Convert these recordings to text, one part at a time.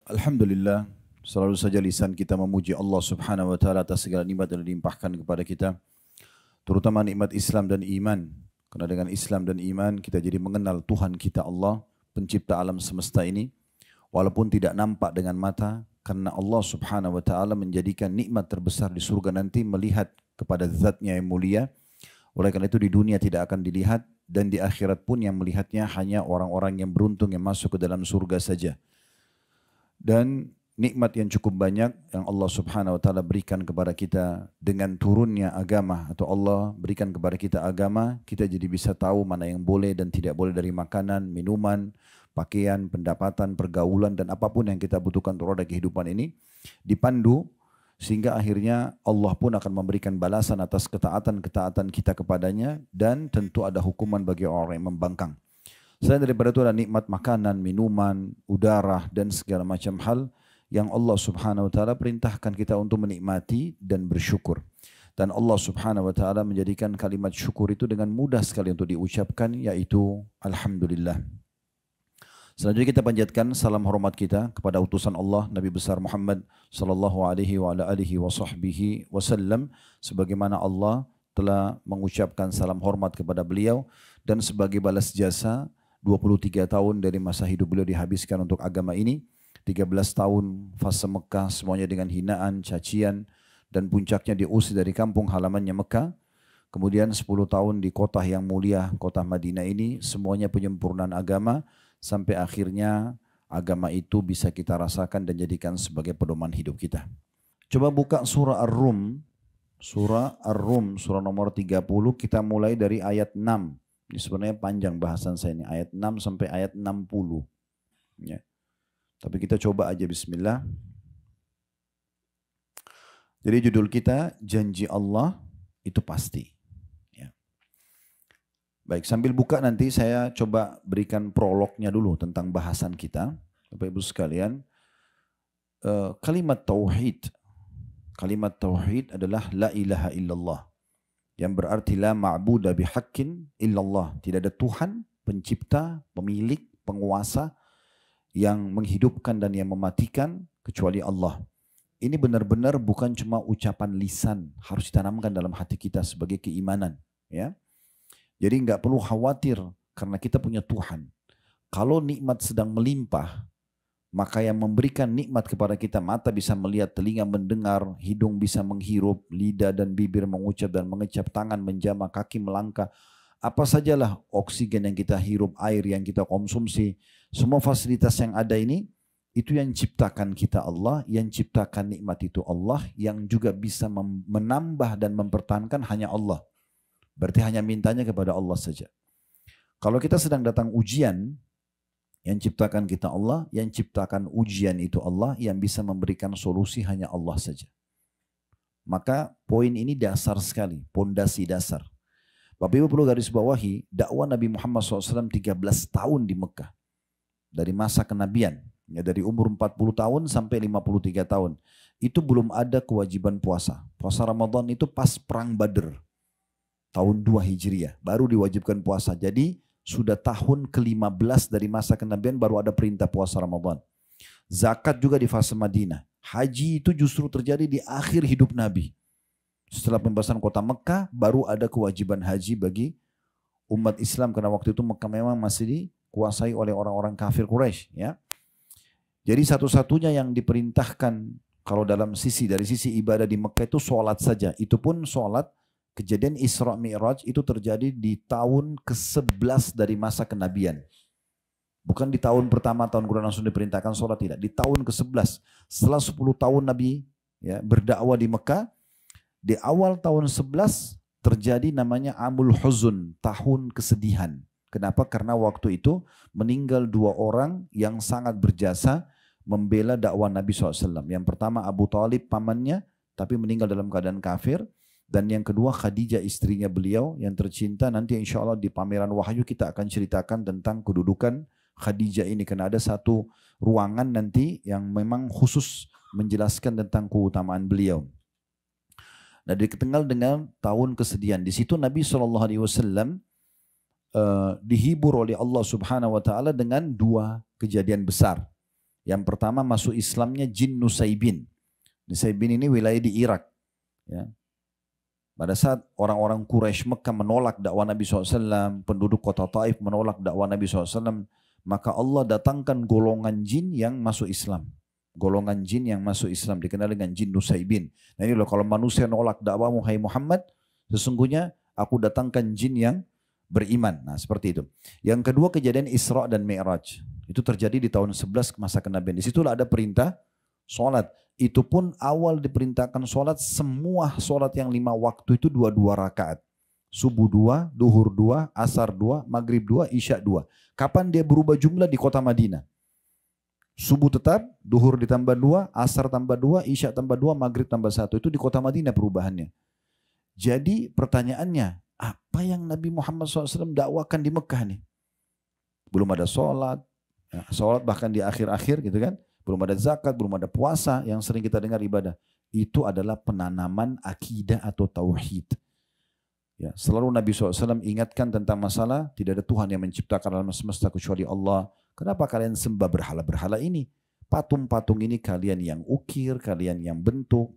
Alhamdulillah, selalu saja lisan kita memuji Allah Subhanahu wa taala atas segala nikmat yang dilimpahkan kepada kita, terutama nikmat Islam dan iman. Karena dengan Islam dan iman kita jadi mengenal Tuhan kita Allah, pencipta alam semesta ini, walaupun tidak nampak dengan mata, karena Allah Subhanahu wa taala menjadikan nikmat terbesar di surga nanti melihat kepada zatnya yang mulia. Oleh karena itu di dunia tidak akan dilihat dan di akhirat pun yang melihatnya hanya orang-orang yang beruntung yang masuk ke dalam surga saja. Dan nikmat yang cukup banyak yang Allah Subhanahu wa taala berikan kepada kita dengan turunnya agama atau Allah berikan kepada kita agama, kita jadi bisa tahu mana yang boleh dan tidak boleh dari makanan, minuman, pakaian, pendapatan, pergaulan dan apapun yang kita butuhkan untuk roda kehidupan ini dipandu sehingga akhirnya Allah pun akan memberikan balasan atas ketaatan-ketaatan kita kepadanya dan tentu ada hukuman bagi orang yang membangkang. Selain daripada itu ada nikmat makanan, minuman, udara dan segala macam hal yang Allah Subhanahu wa taala perintahkan kita untuk menikmati dan bersyukur. Dan Allah Subhanahu wa taala menjadikan kalimat syukur itu dengan mudah sekali untuk diucapkan yaitu alhamdulillah. Selanjutnya kita panjatkan salam hormat kita kepada utusan Allah Nabi besar Muhammad sallallahu alaihi wa ala alihi wa sahbihi wasallam sebagaimana Allah telah mengucapkan salam hormat kepada beliau dan sebagai balas jasa 23 tahun dari masa hidup beliau dihabiskan untuk agama ini, 13 tahun fase Mekah semuanya dengan hinaan, cacian dan puncaknya diusir dari kampung halamannya Mekah. Kemudian 10 tahun di kota yang mulia, kota Madinah ini semuanya penyempurnaan agama sampai akhirnya agama itu bisa kita rasakan dan jadikan sebagai pedoman hidup kita. Coba buka surah Ar-Rum, surah nomor 30, kita mulai dari ayat 6. Ini sebenarnya panjang bahasan saya ini, ayat 6 sampai ayat 60. Ya. Tapi kita coba aja bismillah. Jadi judul kita, janji Allah itu pasti. Ya. Baik, sambil buka nanti saya coba berikan prolognya dulu tentang bahasan kita. Bapak Ibu sekalian, kalimat tauhid. Kalimat tauhid adalah la ilaha illallah. Yang berarti la ma'buda bihaqqin illallah. Tidak ada Tuhan, pencipta, pemilik, penguasa yang menghidupkan dan yang mematikan kecuali Allah. Ini benar-benar bukan cuma ucapan lisan, harus ditanamkan dalam hati kita sebagai keimanan. Ya. Jadi nggak perlu khawatir karena kita punya Tuhan. Kalau nikmat sedang melimpah, maka yang memberikan nikmat kepada kita, mata bisa melihat, telinga mendengar, hidung bisa menghirup, lidah dan bibir mengucap dan mengecap, tangan menjamah, kaki melangkah. Apa sajalah oksigen yang kita hirup, air yang kita konsumsi, semua fasilitas yang ada ini, itu yang ciptakan kita Allah, yang ciptakan nikmat itu Allah, yang juga bisa menambah dan mempertahankan hanya Allah. Berarti hanya mintanya kepada Allah saja. Kalau kita sedang datang ujian, yang ciptakan kita Allah, yang ciptakan ujian itu Allah, yang bisa memberikan solusi hanya Allah saja. Maka poin ini dasar sekali, pondasi dasar. Bapak Ibu perlu garis bawahi, dakwah Nabi Muhammad SAW 13 tahun di Mekah. Dari masa kenabian, ya dari umur 40 tahun sampai 53 tahun. Itu belum ada kewajiban puasa. Puasa Ramadan itu pas perang Badr. Tahun 2 Hijriah, baru diwajibkan puasa. Jadi sudah tahun ke-15 dari masa kenabian baru ada perintah puasa Ramadan. Zakat juga di fase Madinah. Haji itu justru terjadi di akhir hidup Nabi. Setelah pembebasan kota Mekah baru ada kewajiban haji bagi umat Islam. Karena waktu itu Mekah memang masih dikuasai oleh orang-orang kafir Quraisy. Ya. Jadi satu-satunya yang diperintahkan kalau dalam dari sisi ibadah di Mekah itu sholat saja. Itu pun sholat. Kejadian Isra Mi'raj itu terjadi di tahun ke-11 dari masa kenabian. Bukan di tahun pertama tahun Quran langsung diperintahkan sholat, tidak. Di tahun ke-11. Setelah 10 tahun Nabi ya, berdakwah di Mekah, di awal tahun 11 terjadi namanya Amul Huzun, tahun kesedihan. Kenapa? Karena waktu itu meninggal 2 orang yang sangat berjasa membela dakwah Nabi SAW. Yang pertama Abu Talib pamannya, tapi meninggal dalam keadaan kafir. Dan yang kedua Khadijah istrinya beliau yang tercinta. Nanti insya Allah di pameran Wahyu kita akan ceritakan tentang kedudukan Khadijah ini. Karena ada satu ruangan nanti yang memang khusus menjelaskan tentang keutamaan beliau. Nah dikenal dengan tahun kesedihan. Di situ Nabi SAW dihibur oleh Allah Subhanahu Wa Taala dengan 2 kejadian besar. Yang pertama masuk Islamnya jin Nusaybin. Nusaybin ini wilayah di Irak. Ya. Pada saat orang-orang Quraisy Mekah menolak dakwah Nabi SAW, penduduk kota Taif menolak dakwah Nabi SAW, maka Allah datangkan golongan jin yang masuk Islam. Golongan jin yang masuk Islam dikenal dengan jin Nusaybin. Nah ini loh, kalau manusia nolak dakwahmu hai Muhammad, sesungguhnya aku datangkan jin yang beriman. Nah seperti itu. Yang kedua kejadian Isra dan Mi'raj. Itu terjadi di tahun 11 masa kenabian. Disitulah ada perintah sholat. Itu pun awal diperintahkan sholat, semua sholat yang 5 waktu itu 2-2 rakaat. Subuh 2, duhur 2, asar 2, maghrib 2, isya 2. Kapan dia berubah jumlah di kota Madinah? Subuh tetap, duhur ditambah 2, asar tambah 2, isya tambah 2, maghrib tambah 1. Itu di kota Madinah perubahannya. Jadi pertanyaannya, apa yang Nabi Muhammad SAW dakwakan di Mekah nih? Belum ada sholat, ya, sholat bahkan di akhir-akhir gitu kan. Belum ada zakat, belum ada puasa yang sering kita dengar ibadah. Itu adalah penanaman akidah atau tauhid. Ya, selalu Nabi SAW ingatkan tentang masalah tidak ada Tuhan yang menciptakan alam semesta kecuali Allah. Kenapa kalian sembah berhala-berhala ini? Patung-patung ini kalian yang ukir, kalian yang bentuk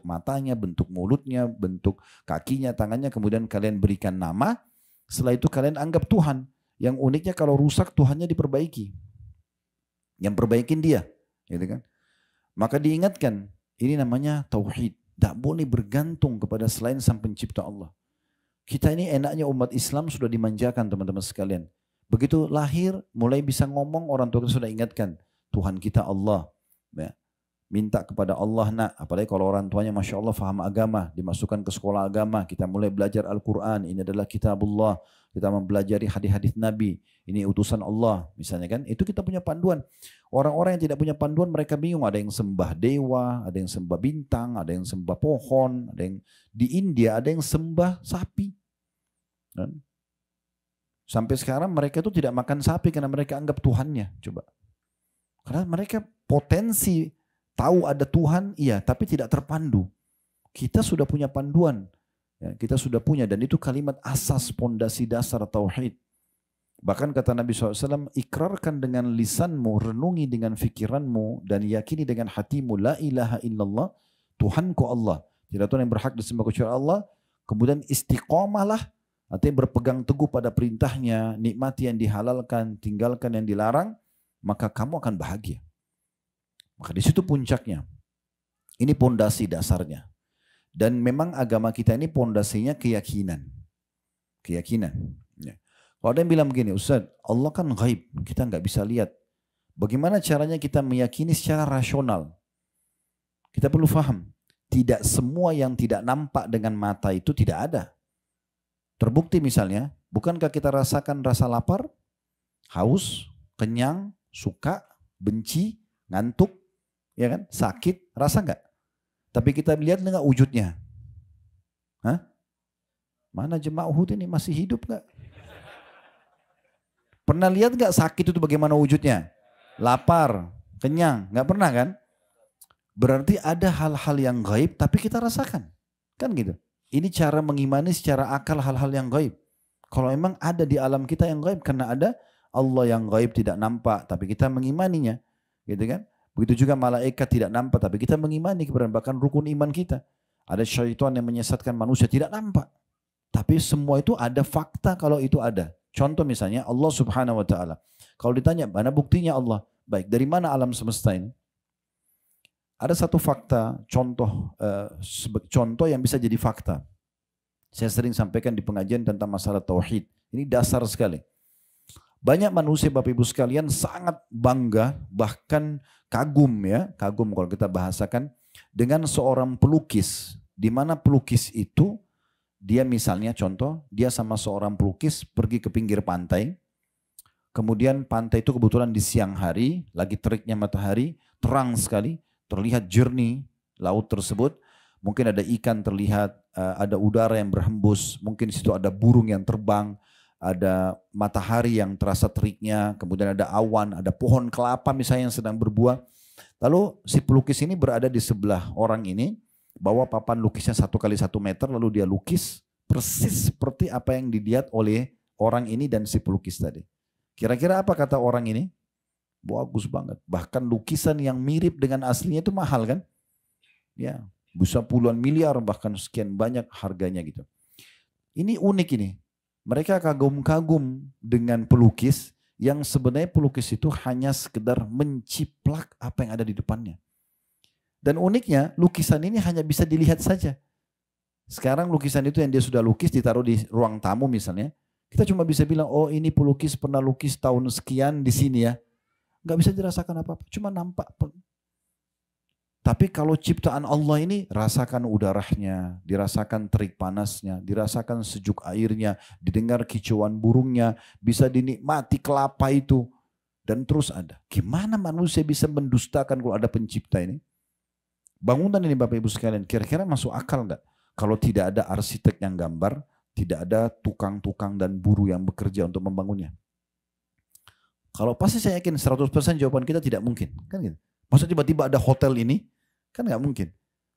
matanya, bentuk mulutnya, bentuk kakinya, tangannya, kemudian kalian berikan nama. Setelah itu kalian anggap Tuhan. Yang uniknya kalau rusak Tuhannya diperbaiki. Yang perbaikin dia. Gitu kan? Maka diingatkan, ini namanya tauhid. Tak boleh bergantung kepada selain sang pencipta Allah. Kita ini enaknya umat Islam sudah dimanjakan teman-teman sekalian. Begitu lahir, mulai bisa ngomong, orang tua kita sudah ingatkan. Tuhan kita Allah. Ya. Minta kepada Allah nak. Apalagi kalau orang tuanya Masya Allah faham agama. Dimasukkan ke sekolah agama. Kita mulai belajar Al-Quran. Ini adalah kitabullah. Kita mempelajari hadis-hadis Nabi. Ini utusan Allah. Misalnya kan. Itu kita punya panduan. Orang-orang yang tidak punya panduan mereka bingung. Ada yang sembah dewa. Ada yang sembah bintang. Ada yang sembah pohon. Ada yang di India ada yang sembah sapi. Dan sampai sekarang mereka itu tidak makan sapi karena mereka anggap Tuhannya. Coba. Karena mereka potensi tahu ada Tuhan, iya, tapi tidak terpandu. Kita sudah punya panduan. Ya, kita sudah punya dan itu kalimat asas pondasi dasar tauhid. Bahkan kata Nabi SAW, ikrarkan dengan lisanmu, renungi dengan fikiranmu dan yakini dengan hatimu, la ilaha illallah, Tuhanku Allah. Tidak Tuhan yang berhak disembah kecuali Allah. Kemudian istiqomahlah, artinya berpegang teguh pada perintahnya, nikmati yang dihalalkan, tinggalkan yang dilarang, maka kamu akan bahagia. Maka di situ puncaknya. Ini pondasi dasarnya. Dan memang agama kita ini pondasinya keyakinan. Keyakinan. Ya. Kalau ada yang bilang begini, Ustaz, Allah kan gaib, kita nggak bisa lihat. Bagaimana caranya kita meyakini secara rasional? Kita perlu paham, tidak semua yang tidak nampak dengan mata itu tidak ada. Terbukti misalnya, bukankah kita rasakan rasa lapar, haus, kenyang, suka, benci, ngantuk, ya kan, sakit, rasa nggak? Tapi kita lihat nggak wujudnya? Hah? Mana jemaah Uhud ini masih hidup nggak? Pernah lihat nggak sakit itu bagaimana wujudnya? Lapar, kenyang, nggak pernah kan? Berarti ada hal-hal yang gaib tapi kita rasakan, kan gitu. Ini cara mengimani secara akal hal-hal yang gaib. Kalau memang ada di alam kita yang gaib, karena ada Allah yang gaib tidak nampak, tapi kita mengimaninya, gitu kan? Begitu juga malaikat tidak nampak, tapi kita mengimani kepada bahkan rukun iman kita. Ada syaitan yang menyesatkan manusia tidak nampak, tapi semua itu ada fakta kalau itu ada. Contoh misalnya Allah Subhanahu Wa Taala. Kalau ditanya mana buktinya Allah? Baik, dari mana alam semesta ini? Ada satu fakta, contoh yang bisa jadi fakta. Saya sering sampaikan di pengajian tentang masalah tauhid. Ini dasar sekali. Banyak manusia Bapak Ibu sekalian sangat bangga, bahkan kagum ya, kagum kalau kita bahasakan dengan seorang pelukis. Di mana pelukis itu, dia misalnya contoh, dia sama seorang pelukis pergi ke pinggir pantai. Kemudian pantai itu kebetulan di siang hari, lagi teriknya matahari, terang sekali. Terlihat jernih laut tersebut, mungkin ada ikan terlihat, ada udara yang berhembus, mungkin di situ ada burung yang terbang, ada matahari yang terasa teriknya, kemudian ada awan, ada pohon kelapa misalnya yang sedang berbuah. Lalu si pelukis ini berada di sebelah orang ini, bawa papan lukisnya 1 kali 1 meter, lalu dia lukis persis seperti apa yang dilihat oleh orang ini dan si pelukis tadi. Kira-kira apa kata orang ini? Bagus banget. Bahkan lukisan yang mirip dengan aslinya itu mahal kan? Ya, bisa puluhan miliar bahkan sekian banyak harganya gitu. Ini unik ini. Mereka kagum-kagum dengan pelukis yang sebenarnya pelukis itu hanya sekedar menciplak apa yang ada di depannya. Dan uniknya lukisan ini hanya bisa dilihat saja. Sekarang lukisan itu yang dia sudah lukis ditaruh di ruang tamu misalnya. Kita cuma bisa bilang, oh ini pelukis pernah lukis tahun sekian di sini ya. Nggak bisa dirasakan apa-apa, cuma nampak. Tapi kalau ciptaan Allah ini, rasakan udaranya, dirasakan terik panasnya, dirasakan sejuk airnya, didengar kicauan burungnya, bisa dinikmati kelapa itu. Dan terus ada. Gimana manusia bisa mendustakan kalau ada pencipta ini? Bangunan ini Bapak Ibu sekalian, kira-kira masuk akal nggak? Kalau tidak ada arsitek yang gambar, tidak ada tukang-tukang dan buruh yang bekerja untuk membangunnya. Kalau pasti saya yakin 100% jawaban kita tidak mungkin. Kan gitu. Masa tiba-tiba ada hotel ini? Kan nggak mungkin.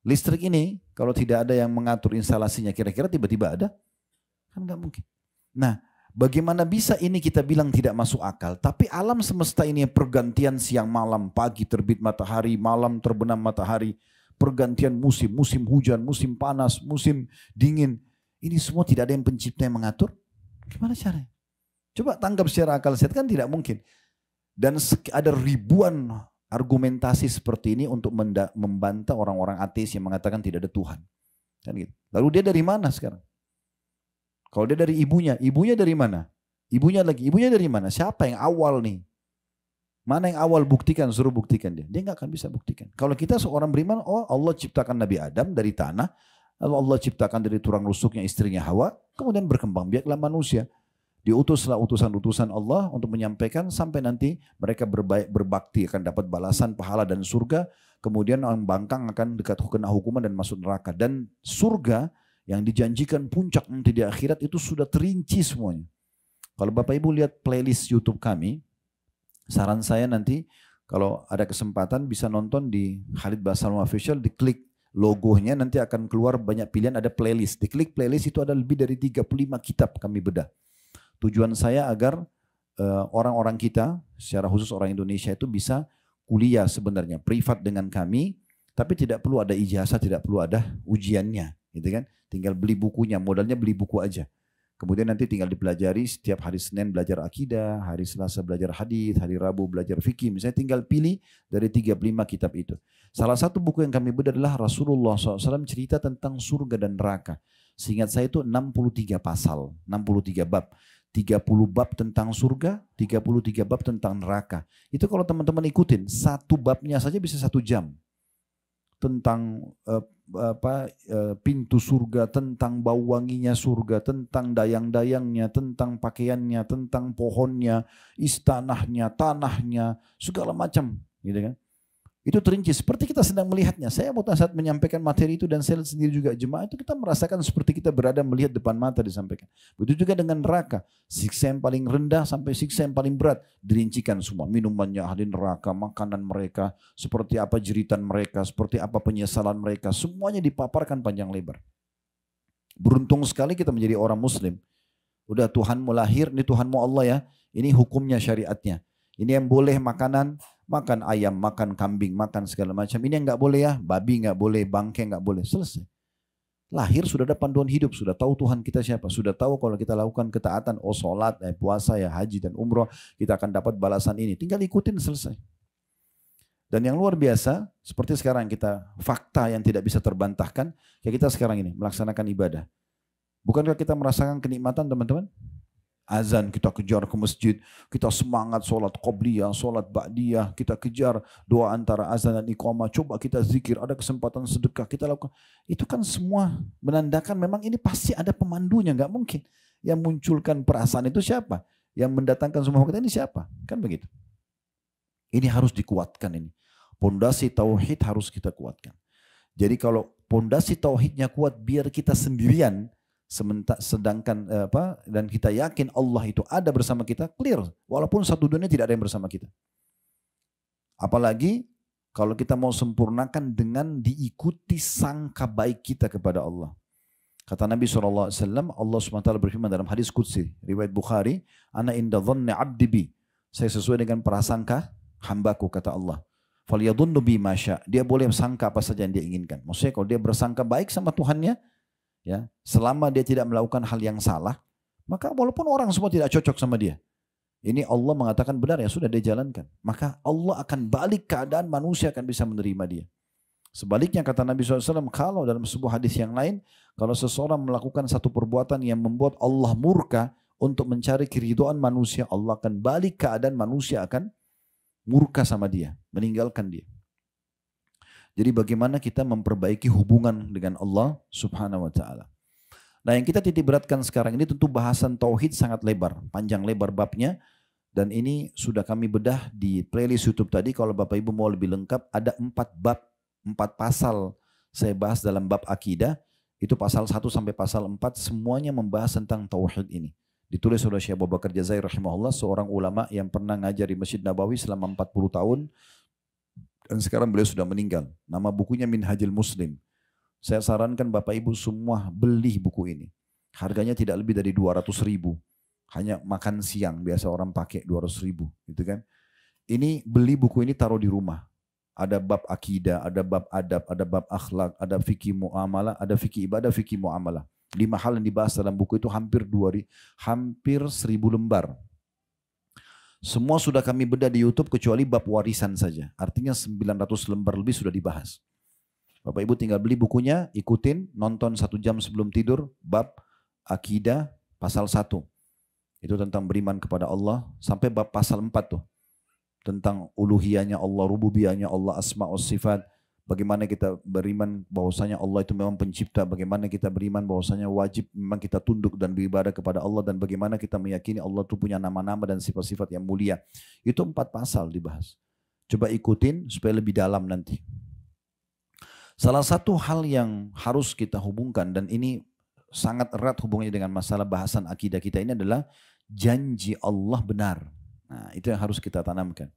Listrik ini kalau tidak ada yang mengatur instalasinya kira-kira tiba-tiba ada? Kan nggak mungkin. Nah, bagaimana bisa ini kita bilang tidak masuk akal? Tapi alam semesta ini pergantian siang malam, pagi terbit matahari, malam terbenam matahari, pergantian musim, musim hujan, musim panas, musim dingin. Ini semua tidak ada yang pencipta yang mengatur. Gimana caranya? Coba tangkap secara akal sehat, kan tidak mungkin. Dan ada ribuan argumentasi seperti ini untuk membantah orang-orang ateis yang mengatakan tidak ada Tuhan. Kan gitu. Lalu dia dari mana sekarang? Kalau dia dari ibunya dari mana? Ibunya dari mana? Siapa yang awal nih? Mana yang awal buktikan, suruh buktikan dia. Dia nggak akan bisa buktikan. Kalau kita seorang beriman, oh Allah ciptakan Nabi Adam dari tanah, lalu Allah ciptakan dari tulang rusuknya istrinya Hawa, kemudian berkembang biaklah manusia. Diutuslah utusan-utusan Allah untuk menyampaikan sampai nanti mereka berbakti akan dapat balasan pahala dan surga. Kemudian orang bangkang akan dekat kena hukuman dan masuk neraka. Dan surga yang dijanjikan puncak nanti di akhirat itu sudah terinci semuanya. Kalau Bapak Ibu lihat playlist YouTube kami, saran saya nanti kalau ada kesempatan bisa nonton di Khalid Basalam Official, diklik logonya nanti akan keluar banyak pilihan, ada playlist. Diklik playlist itu ada lebih dari 35 kitab kami bedah. Tujuan saya agar orang-orang kita, secara khusus orang Indonesia itu bisa kuliah sebenarnya privat dengan kami, tapi tidak perlu ada ijazah, tidak perlu ada ujiannya, gitu kan? Tinggal beli bukunya, modalnya beli buku aja. Kemudian nanti tinggal dipelajari, setiap hari Senin belajar akidah, hari Selasa belajar hadis, hari Rabu belajar fikih. Misalnya tinggal pilih dari 35 kitab itu. Salah satu buku yang kami bedah adalah Rasulullah SAW cerita tentang surga dan neraka. Seingat saya itu 63 pasal, 63 bab. 30 bab tentang surga, 33 bab tentang neraka. Itu kalau teman-teman ikutin, satu babnya saja bisa 1 jam. Tentang pintu surga, tentang bau wanginya surga, tentang dayang-dayangnya, tentang pakaiannya, tentang pohonnya, istanahnya, tanahnya, segala macam, gitu kan? Itu terinci seperti kita sedang melihatnya. Saya mau saat menyampaikan materi itu dan saya sendiri juga jemaah itu kita merasakan seperti kita berada melihat depan mata disampaikan. Begitu juga dengan neraka, siksa yang paling rendah sampai siksa yang paling berat dirincikan semua. Minumannya ahli neraka, makanan mereka, seperti apa jeritan mereka, seperti apa penyesalan mereka, semuanya dipaparkan panjang lebar. Beruntung sekali kita menjadi orang Muslim. Udah Tuhanmu lahir, ini Tuhanmu Allah ya. Ini hukumnya syariatnya. Ini yang boleh makanan, makan ayam, makan kambing, makan segala macam. Ini yang nggak boleh ya, babi nggak boleh, bangkai nggak boleh. Selesai. Lahir sudah ada panduan hidup, sudah tahu Tuhan kita siapa, sudah tahu kalau kita lakukan ketaatan, oh sholat, puasa ya, haji dan umroh, kita akan dapat balasan ini. Tinggal ikutin selesai. Dan yang luar biasa, seperti sekarang kita fakta yang tidak bisa terbantahkan, kayak kita sekarang ini melaksanakan ibadah. Bukankah kita merasakan kenikmatan teman-teman? Azan kita kejar ke masjid, kita semangat sholat qobliyah, sholat ba'diyah, kita kejar doa antara azan dan iqamah, coba kita zikir, ada kesempatan sedekah, kita lakukan. Itu kan semua menandakan memang ini pasti ada pemandunya, nggak mungkin. Yang munculkan perasaan itu siapa? Yang mendatangkan semua kita ini siapa? Kan begitu. Ini harus dikuatkan ini. Pondasi tauhid harus kita kuatkan. Jadi kalau pondasi tauhidnya kuat, biar kita sendirian, sedangkan dan kita yakin Allah itu ada bersama kita, clear. Walaupun satu dunia tidak ada yang bersama kita. Apalagi kalau kita mau sempurnakan dengan diikuti sangka baik kita kepada Allah. Kata Nabi SAW, Allah SWT berfirman dalam hadis Qudsi, riwayat Bukhari, Ana inda dhanni abdi bi. Saya sesuai dengan prasangka hambaku, kata Allah. Falyadhunnu bi ma syaa. Dia boleh sangka apa saja yang dia inginkan. Maksudnya kalau dia bersangka baik sama Tuhannya, ya, selama dia tidak melakukan hal yang salah, maka walaupun orang semua tidak cocok sama dia, ini Allah mengatakan benar, ya sudah dia jalankan. Maka Allah akan balik keadaan, manusia akan bisa menerima dia. Sebaliknya kata Nabi SAW, kalau dalam sebuah hadis yang lain, kalau seseorang melakukan satu perbuatan yang membuat Allah murka untuk mencari keridhaan manusia, Allah akan balik keadaan, manusia akan murka sama dia, meninggalkan dia. Jadi bagaimana kita memperbaiki hubungan dengan Allah Subhanahu wa taala. Nah, yang kita titik beratkan sekarang ini tentu bahasan tauhid sangat lebar, panjang lebar babnya, dan ini sudah kami bedah di playlist YouTube tadi. Kalau Bapak Ibu mau lebih lengkap, ada 4 bab, 4 pasal saya bahas dalam bab akidah. Itu pasal 1 sampai pasal 4 semuanya membahas tentang tauhid ini. Ditulis oleh Syekh Abu Bakar Jazair rahimahullah, seorang ulama yang pernah ngajar di Masjid Nabawi selama 40 tahun. Dan sekarang beliau sudah meninggal. Nama bukunya Minhajul Muslim. Saya sarankan Bapak Ibu semua beli buku ini. Harganya tidak lebih dari 200.000. Hanya makan siang biasa orang pakai 200.000. Gitu kan. Ini beli buku ini taruh di rumah. Ada bab akidah, ada bab adab, ada bab akhlak, ada fikih muamalah, ada fikih ibadah, fikih muamalah. 5 hal yang dibahas dalam buku itu hampir 1.000 lembar. Semua sudah kami bedah di YouTube kecuali bab warisan saja. Artinya 900 lembar lebih sudah dibahas. Bapak Ibu tinggal beli bukunya, ikutin, nonton 1 jam sebelum tidur, bab akidah pasal 1. Itu tentang beriman kepada Allah, sampai bab pasal 4 tuh. Tentang uluhiyahnya Allah, rububiyahnya Allah, asma'us sifat. Bagaimana kita beriman bahwasanya Allah itu memang pencipta, bagaimana kita beriman bahwasanya wajib memang kita tunduk dan beribadah kepada Allah, dan bagaimana kita meyakini Allah itu punya nama-nama dan sifat-sifat yang mulia. Itu 4 pasal dibahas. Coba ikutin supaya lebih dalam nanti. Salah satu hal yang harus kita hubungkan, dan ini sangat erat hubungannya dengan masalah bahasan akidah kita ini, adalah janji Allah benar. Nah, itu yang harus kita tanamkan.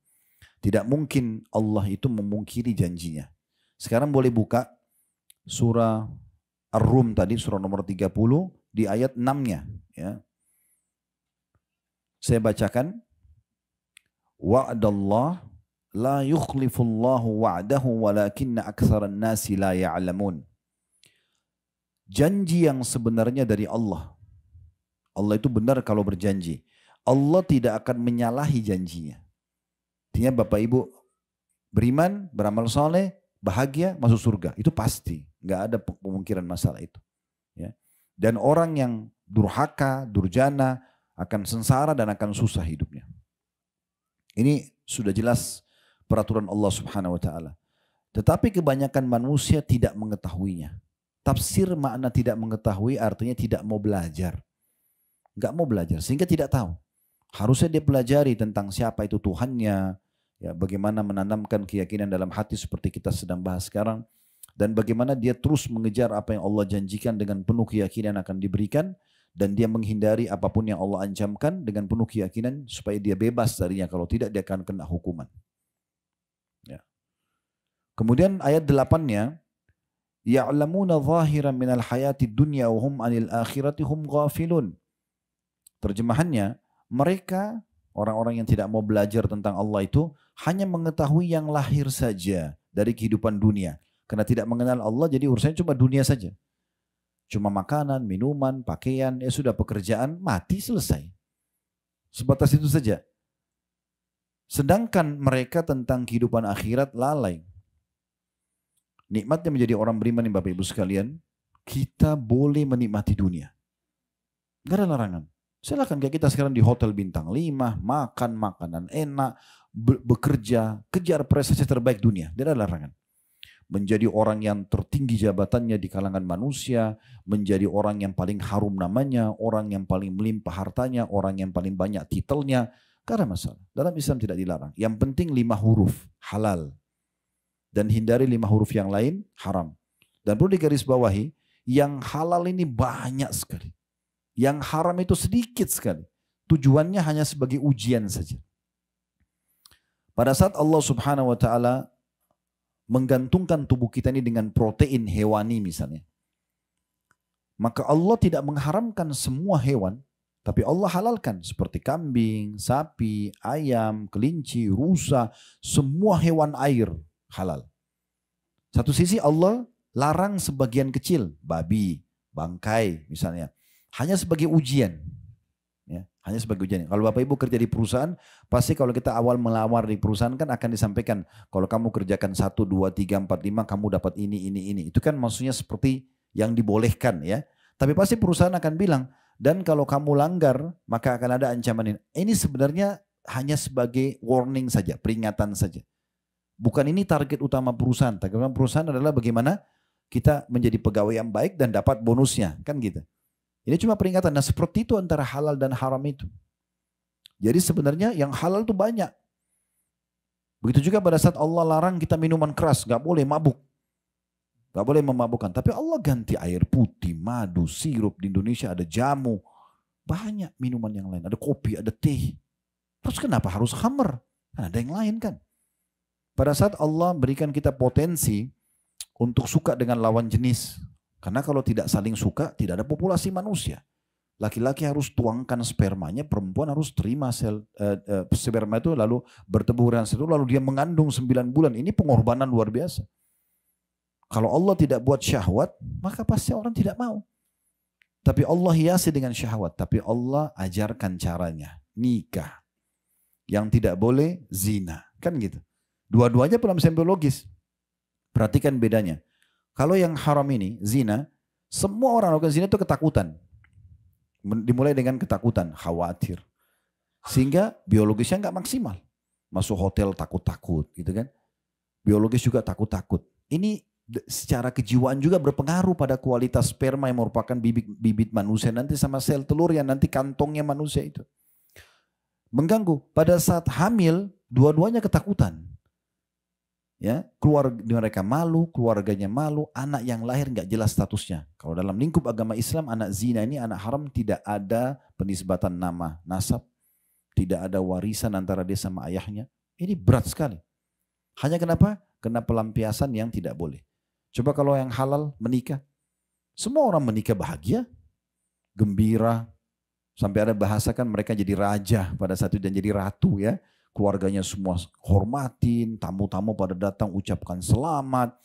Tidak mungkin Allah itu memungkiri janjinya. Sekarang boleh buka surah Ar-Rum tadi, surah nomor 30 di ayat 6-nya. Ya. Saya bacakan. Wa'adallah la yukhlifullahu wa'dahu walakinna aktsaran nasi la ya'lamun. Janji yang sebenarnya dari Allah. Allah itu benar kalau berjanji. Allah tidak akan menyalahi janjinya. Artinya Bapak Ibu beriman, beramal soleh, bahagia, masuk surga. Itu pasti. Nggak ada pemungkiran masalah itu. Ya. Dan orang yang durhaka, durjana, akan sengsara dan akan susah hidupnya. Ini sudah jelas peraturan Allah Subhanahu wa taala. Tetapi kebanyakan manusia tidak mengetahuinya. Tafsir makna tidak mengetahui artinya tidak mau belajar. Nggak mau belajar sehingga tidak tahu. Harusnya dia pelajari tentang siapa itu Tuhannya, ya, bagaimana menanamkan keyakinan dalam hati seperti kita sedang bahas sekarang, dan bagaimana dia terus mengejar apa yang Allah janjikan dengan penuh keyakinan akan diberikan, dan dia menghindari apapun yang Allah ancamkan dengan penuh keyakinan supaya dia bebas darinya, kalau tidak dia akan kena hukuman. Ya. Kemudian ayat 8-nya, ya'lamuna zahiran minal hayati dunya wa hum 'anil akhirati hum ghafilun. Terjemahannya, mereka orang-orang yang tidak mau belajar tentang Allah itu hanya mengetahui yang lahir saja dari kehidupan dunia. Karena tidak mengenal Allah, jadi urusannya cuma dunia saja. Cuma makanan, minuman, pakaian, ya sudah, pekerjaan, mati, selesai. Sebatas itu saja. Sedangkan mereka tentang kehidupan akhirat lalai. Nikmatnya menjadi orang beriman nih Bapak Ibu sekalian, kita boleh menikmati dunia. Gak ada larangan. Silakan kayak kita sekarang di hotel bintang 5, makan makanan enak, bekerja, kejar prestasi terbaik dunia. Tidak ada larangan. Menjadi orang yang tertinggi jabatannya di kalangan manusia, menjadi orang yang paling harum namanya, orang yang paling melimpah hartanya, orang yang paling banyak titelnya, gak ada masalah. Dalam Islam tidak dilarang. Yang penting 5 huruf, halal. Dan hindari 5 huruf yang lain, haram. Dan perlu digarisbawahi, yang halal ini banyak sekali. Yang haram itu sedikit sekali. Tujuannya hanya sebagai ujian saja. Pada saat Allah Subhanahu wa taala menggantungkan tubuh kita ini dengan protein hewani misalnya, maka Allah tidak mengharamkan semua hewan Tapi Allah halalkan seperti kambing, sapi, ayam, kelinci, rusa, semua hewan air halal. Satu sisi Allah larang sebagian kecil, babi, bangkai misalnya. Hanya sebagai ujian. Ya, hanya sebagai ujian. Kalau Bapak Ibu kerja di perusahaan, pasti kalau kita awal melamar di perusahaan kan akan disampaikan, kalau kamu kerjakan 1, 2, 3, 4, 5, kamu dapat ini. Itu kan maksudnya seperti yang dibolehkan ya. Tapi pasti perusahaan akan bilang, dan kalau kamu langgar, maka akan ada ancaman ini. Ini sebenarnya hanya sebagai warning saja, peringatan saja. Bukan ini target utama perusahaan. Target utama perusahaan adalah bagaimana kita menjadi pegawai yang baik dan dapat bonusnya. Kan gitu. Ini cuma peringatan. Nah seperti itu antara halal dan haram itu. Jadi sebenarnya yang halal itu banyak. Begitu juga pada saat Allah larang kita minuman keras. Gak boleh mabuk. Gak boleh memabukkan. Tapi Allah ganti air putih, madu, sirup. Di Indonesia ada jamu. Banyak minuman yang lain. Ada kopi, ada teh. Terus kenapa harus khamr? Nah, ada yang lain kan. Pada saat Allah berikan kita potensi untuk suka dengan lawan jenis. Karena kalau tidak saling suka, tidak ada populasi manusia. Laki-laki harus tuangkan spermanya, perempuan harus terima sperma itu lalu bertemu dengan sel, lalu dia mengandung 9 bulan. Ini pengorbanan luar biasa. Kalau Allah tidak buat syahwat, maka pasti orang tidak mau. Tapi Allah hiasi dengan syahwat. Tapi Allah ajarkan caranya. Nikah. Yang tidak boleh zina. Kan gitu. Dua-duanya dalam biologis. Perhatikan bedanya. Kalau yang haram ini, zina, semua orang melakukan zina itu ketakutan. Dimulai dengan ketakutan, khawatir. Sehingga biologisnya nggak maksimal. Masuk hotel takut-takut gitu kan. Biologis juga takut-takut. Ini secara kejiwaan juga berpengaruh pada kualitas sperma yang merupakan bibit manusia nanti sama sel telur yang nanti kantongnya manusia itu. Mengganggu. Pada saat hamil, dua-duanya ketakutan. Ya, keluarga mereka malu, keluarganya malu, anak yang lahir nggak jelas statusnya. Kalau dalam lingkup agama Islam, anak zina ini, anak haram, tidak ada penisbatan nama, nasab, tidak ada warisan antara dia sama ayahnya. Ini berat sekali. Hanya kenapa? Karena pelampiasan yang tidak boleh. Coba kalau yang halal menikah, semua orang menikah bahagia, gembira, sampai ada bahasa kan mereka jadi raja pada saat itu dan jadi ratu ya. Keluarganya semua hormatin, tamu-tamu pada datang ucapkan selamat.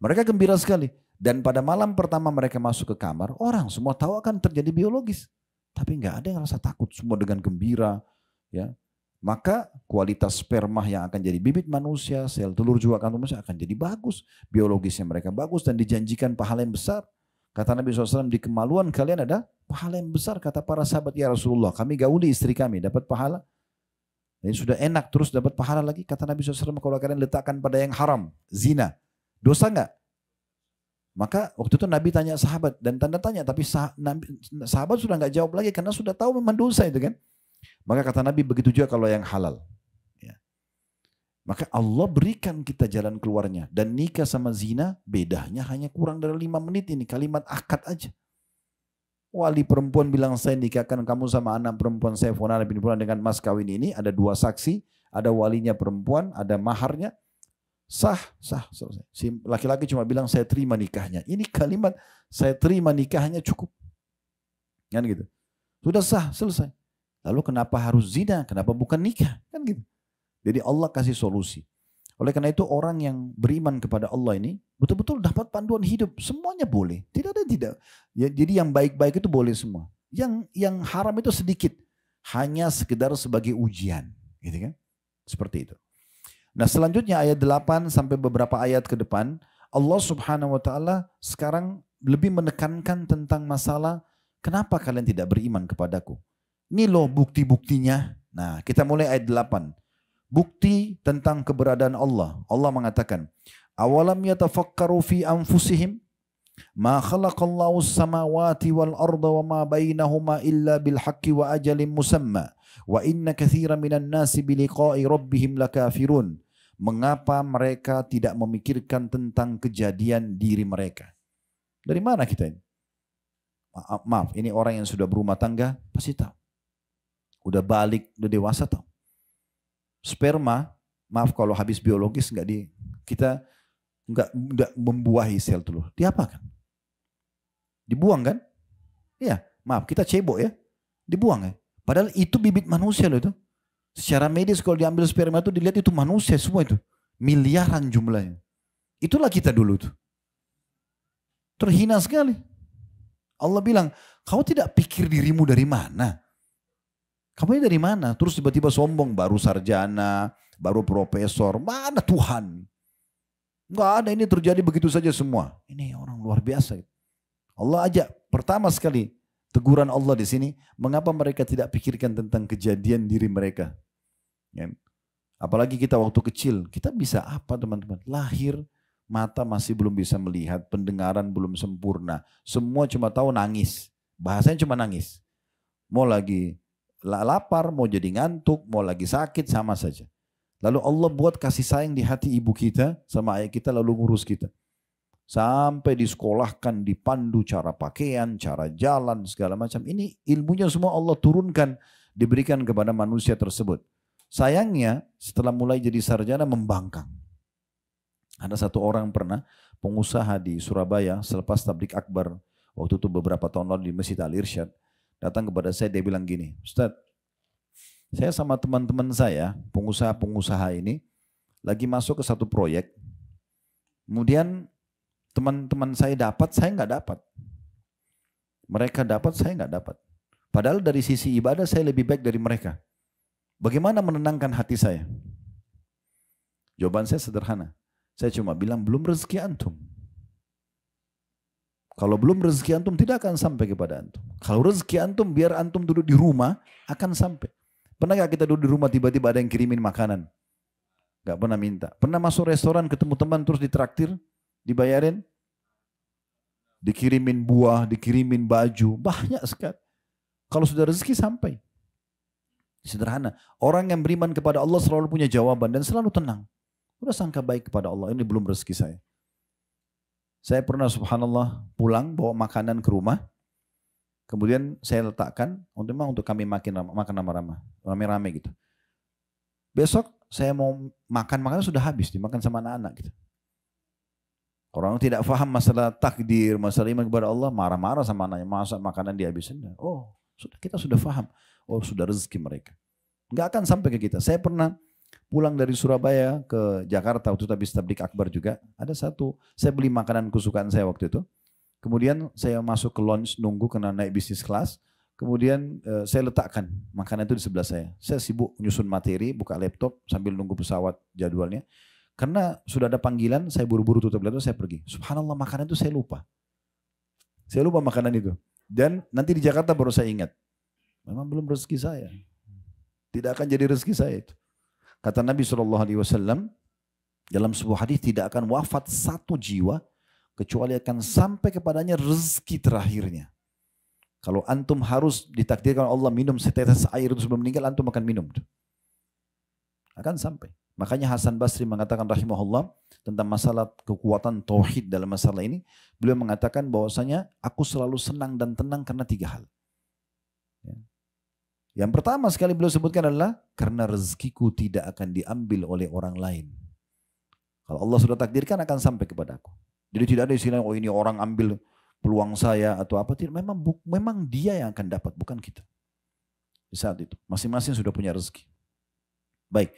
Mereka gembira sekali. Dan pada malam pertama mereka masuk ke kamar, orang semua tahu akan terjadi biologis. Tapi nggak ada yang rasa takut, semua dengan gembira. Ya. Maka kualitas sperma yang akan jadi bibit manusia, sel telur juga manusia akan jadi bagus. Biologisnya mereka bagus dan dijanjikan pahala yang besar. Kata Nabi SAW, di kemaluan kalian ada pahala yang besar. Kata para sahabat, ya Rasulullah, kami gauli istri kami, dapat pahala. Jadi sudah enak terus dapat pahala lagi. Kata Nabi SAW, kalau kalian letakkan pada yang haram, zina, dosa enggak? Maka waktu itu Nabi tanya sahabat dan tanda tanya. Tapi sahabat sudah enggak jawab lagi karena sudah tahu memang dosa itu kan. Maka kata Nabi begitu juga kalau yang halal. Ya. Maka Allah berikan kita jalan keluarnya. Dan nikah sama zina bedanya hanya kurang dari 5 menit ini. Kalimat akad aja. Wali perempuan bilang saya nikahkan kamu sama anak perempuan saya Fulana bin Fulan dengan mas kawin ini. Ada 2 saksi, ada walinya perempuan, ada maharnya. Sah, selesai. Si laki-laki cuma bilang saya terima nikahnya. Ini kalimat saya terima nikahnya cukup. Kan gitu. Sudah sah, selesai. Lalu kenapa harus zina? Kenapa bukan nikah? Kan gitu. Jadi Allah kasih solusi. Oleh karena itu orang yang beriman kepada Allah ini betul-betul dapat panduan hidup. Semuanya boleh. Tidak ada yang tidak. Ya, jadi yang baik-baik itu boleh semua. Yang haram itu sedikit. Hanya sekedar sebagai ujian. Gitu kan? Seperti itu. Nah selanjutnya ayat 8 sampai beberapa ayat ke depan. Allah subhanahu wa ta'ala sekarang lebih menekankan tentang masalah kenapa kalian tidak beriman kepadaku. Ini loh bukti-buktinya. Nah kita mulai ayat 8. Bukti tentang keberadaan Allah. Allah mengatakan, awalam yatafakkaru fi anfusihim ma khalaqallahu as-samawati wal arda wa ma bainahuma illa bil haqqi wa ajalin musamma wa inna katsiran minan nasi bi liqa'i rabbihim lakafirun. Mengapa mereka tidak memikirkan tentang kejadian diri mereka? Dari mana kita ini? Maaf, ini orang yang sudah berumah tangga pasti tahu. Udah balik, udah dewasa tahu. Sperma, maaf kalau habis biologis kita nggak membuahi sel telur. Diapakan? Dibuang kan? Iya, maaf kita cebok ya. Dibuang ya. Padahal itu bibit manusia loh itu. Secara medis kalau diambil sperma itu dilihat itu manusia semua itu. Miliaran jumlahnya. Itulah kita dulu tuh. Terhina sekali. Allah bilang, kau tidak pikir dirimu dari mana? Kamu ini dari mana? Terus tiba-tiba sombong, baru sarjana, baru profesor. Mana Tuhan? Enggak ada, ini terjadi begitu saja semua. Ini orang luar biasa. Allah ajak pertama sekali teguran Allah di sini, mengapa mereka tidak pikirkan tentang kejadian diri mereka? Ya. Apalagi kita waktu kecil, kita bisa apa teman-teman? Lahir, mata masih belum bisa melihat, pendengaran belum sempurna. Semua cuma tahu nangis. Bahasanya cuma nangis. Mau lagi lapar, mau jadi ngantuk, mau lagi sakit, sama saja. Lalu Allah buat kasih sayang di hati ibu kita sama ayah kita, lalu ngurus kita. Sampai disekolahkan, dipandu cara pakaian, cara jalan, segala macam. Ini ilmunya semua Allah turunkan, diberikan kepada manusia tersebut. Sayangnya setelah mulai jadi sarjana membangkang. Ada satu orang pernah, pengusaha di Surabaya, selepas tablik akbar, waktu itu beberapa tahun lalu di Masjid Al-Irsyad, datang kepada saya, dia bilang gini, Ustadz, saya sama teman-teman saya, pengusaha-pengusaha ini, lagi masuk ke satu proyek, kemudian teman-teman saya dapat, saya nggak dapat. Mereka dapat, saya nggak dapat. Padahal dari sisi ibadah saya lebih baik dari mereka. Bagaimana menenangkan hati saya? Jawaban saya sederhana. Saya cuma bilang, belum rezeki antum. Kalau belum rezeki antum, tidak akan sampai kepada antum. Kalau rezeki antum, biar antum duduk di rumah, akan sampai. Pernah gak kita duduk di rumah, tiba-tiba ada yang kirimin makanan? Gak pernah minta. Pernah masuk restoran, ketemu teman, terus ditraktir? Dibayarin, dikirimin buah, dikirimin baju, banyak sekali. Kalau sudah rezeki sampai. Sederhana. Orang yang beriman kepada Allah selalu punya jawaban dan selalu tenang. Udah sangka baik kepada Allah, ini belum rezeki saya. Saya pernah subhanallah pulang bawa makanan ke rumah. Kemudian saya letakkan untuk kami makan rame-rame gitu. Besok saya mau makan, makanan sudah habis dimakan sama anak-anak gitu. Orang tidak paham masalah takdir, masalah iman kepada Allah, marah-marah sama anaknya, masa makanan dihabisin. Oh, kita sudah paham. Oh, sudah rezeki mereka. Enggak akan sampai ke kita. Saya pernah pulang dari Surabaya ke Jakarta, waktu itu habis tablik akbar juga. Saya beli makanan kesukaan saya waktu itu. Kemudian saya masuk ke lounge nunggu karena naik bisnis kelas. Kemudian saya letakkan makanan itu di sebelah saya. Saya sibuk nyusun materi, buka laptop sambil nunggu pesawat jadwalnya. Karena sudah ada panggilan, saya buru-buru tutup laptop, saya pergi. Subhanallah, makanan itu saya lupa. Saya lupa makanan itu. Dan nanti di Jakarta baru saya ingat. Memang belum rezeki saya. Tidak akan jadi rezeki saya itu. Kata Nabi SAW, dalam sebuah hadis, tidak akan wafat satu jiwa, kecuali akan sampai kepadanya rezeki terakhirnya. Kalau antum harus ditakdirkan Allah minum setetes air itu sebelum meninggal, antum akan minum. Akan sampai. Makanya Hasan Basri mengatakan rahimahullah tentang masalah kekuatan tauhid dalam masalah ini. Beliau mengatakan bahwasanya aku selalu senang dan tenang karena 3 hal. Yang pertama sekali beliau sebutkan adalah karena rezekiku tidak akan diambil oleh orang lain. Kalau Allah sudah takdirkan akan sampai kepada aku. Jadi tidak ada istilah, oh ini orang ambil peluang saya atau apa. Memang dia yang akan dapat, bukan kita. Di saat itu, masing-masing sudah punya rezeki. Baik.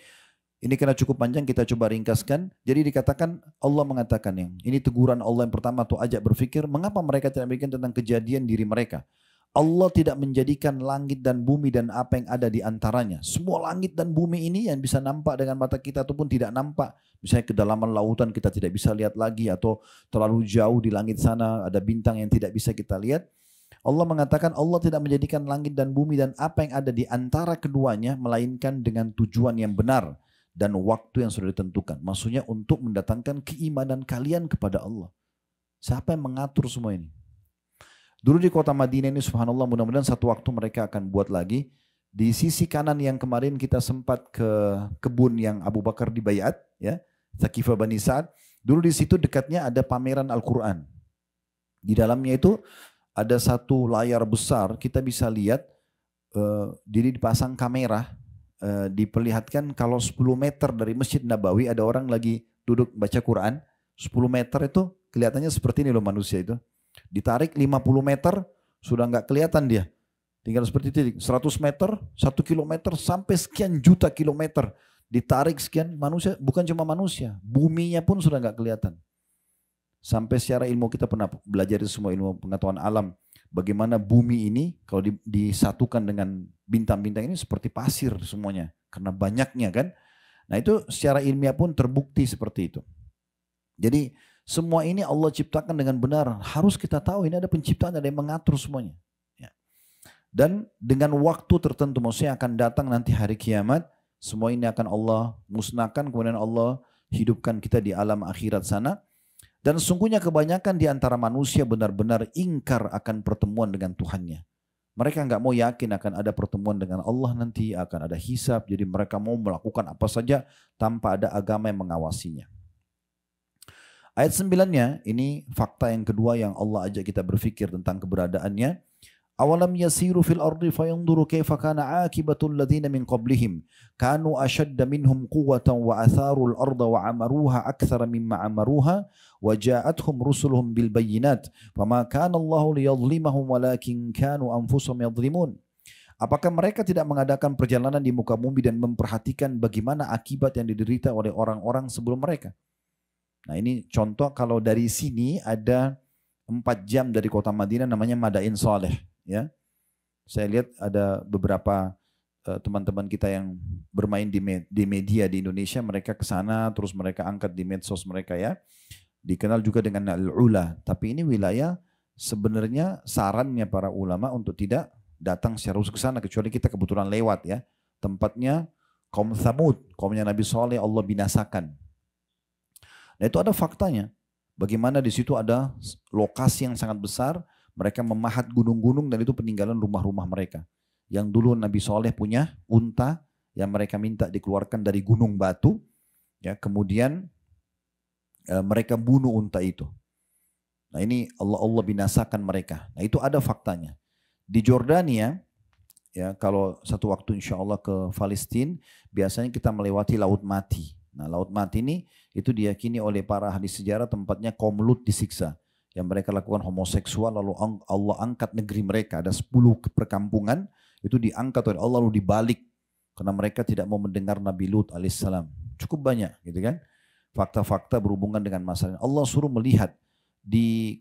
Ini karena cukup panjang, kita coba ringkaskan. Jadi dikatakan, Allah mengatakan ini teguran Allah yang pertama tuh ajak berpikir, mengapa mereka tidak memikirkan tentang kejadian diri mereka. Allah tidak menjadikan langit dan bumi dan apa yang ada di antaranya. Semua langit dan bumi ini yang bisa nampak dengan mata kita ataupun tidak nampak. Misalnya kedalaman lautan kita tidak bisa lihat lagi, atau terlalu jauh di langit sana ada bintang yang tidak bisa kita lihat. Allah mengatakan Allah tidak menjadikan langit dan bumi dan apa yang ada di antara keduanya, melainkan dengan tujuan yang benar dan waktu yang sudah ditentukan. Maksudnya untuk mendatangkan keimanan kalian kepada Allah. Siapa yang mengatur semua ini? Dulu di kota Madinah ini subhanallah, mudah-mudahan satu waktu mereka akan buat lagi. Di sisi kanan yang kemarin kita sempat ke kebun yang Abu Bakar dibayat, ya, Thaqifah Bani Sa'ad. Dulu di situ dekatnya ada pameran Al-Quran. Di dalamnya itu ada satu layar besar, kita bisa lihat jadi dipasang kamera, diperlihatkan kalau 10 meter dari Masjid Nabawi ada orang lagi duduk baca Quran. 10 meter itu kelihatannya seperti ini loh manusia itu. Ditarik 50 meter sudah nggak kelihatan dia. Tinggal seperti titik, 100 meter, 1 kilometer, sampai sekian juta kilometer. Ditarik sekian manusia, bukan cuma manusia, buminya pun sudah nggak kelihatan. Sampai secara ilmu kita pernah belajar semua ilmu pengetahuan alam. Bagaimana bumi ini kalau disatukan dengan bintang-bintang ini seperti pasir semuanya. Karena banyaknya kan. Nah itu secara ilmiah pun terbukti seperti itu. Jadi semua ini Allah ciptakan dengan benar. Harus kita tahu ini ada penciptaan, ada yang mengatur semuanya. Dan dengan waktu tertentu, maksudnya akan datang nanti hari kiamat, semua ini akan Allah musnahkan, kemudian Allah hidupkan kita di alam akhirat sana. Dan sungguhnya kebanyakan di antara manusia benar-benar ingkar akan pertemuan dengan Tuhannya. Mereka nggak mau yakin akan ada pertemuan dengan Allah nanti, akan ada hisab, jadi mereka mau melakukan apa saja tanpa ada agama yang mengawasinya. Ayat 9-nya, ini fakta yang kedua yang Allah ajak kita berpikir tentang keberadaannya. Awalam yasiru fil ardi fayanzuru kaifa kana akibatul ladzina min qablihim kanu ashadda minhum quwwatan wa atharul arda wa amaruha aktsara mimma amaruha wa ja'atuhum rusuluhum bil bayyinat fama kana Allahu liyadhlimahum walakin kanu anfusahum yadhlimun. Apakah mereka tidak mengadakan perjalanan di muka bumi dan memperhatikan bagaimana akibat yang diderita oleh orang-orang sebelum mereka? Nah ini contoh, kalau dari sini ada 4 jam dari kota Madinah namanya Madain Saleh. Ya, saya lihat ada beberapa teman-teman kita yang bermain di media di Indonesia, mereka ke sana terus mereka angkat di medsos mereka ya. Dikenal juga dengan Al-Ula, tapi ini wilayah sebenarnya sarannya para ulama untuk tidak datang secara khusus ke sana kecuali kita kebetulan lewat ya. Tempatnya kaum Thamud, kaumnya Nabi Saleh Allah binasakan. Nah itu ada faktanya. Bagaimana di situ ada lokasi yang sangat besar. Mereka memahat gunung-gunung dan itu peninggalan rumah-rumah mereka. Yang dulu Nabi Saleh punya unta yang mereka minta dikeluarkan dari gunung batu. Ya, kemudian mereka bunuh unta itu. Nah ini Allah binasakan mereka. Nah itu ada faktanya. Di Jordania, ya kalau satu waktu insya Allah ke Palestina, biasanya kita melewati Laut Mati. Nah Laut Mati ini itu diyakini oleh para ahli sejarah tempatnya kaum Lut disiksa. Yang mereka lakukan homoseksual, lalu Allah angkat negeri mereka. Ada 10 perkampungan, itu diangkat oleh Allah lalu dibalik. Karena mereka tidak mau mendengar Nabi Lut alaihissalam. Cukup banyak gitu kan. Fakta-fakta berhubungan dengan masalah. Allah suruh melihat.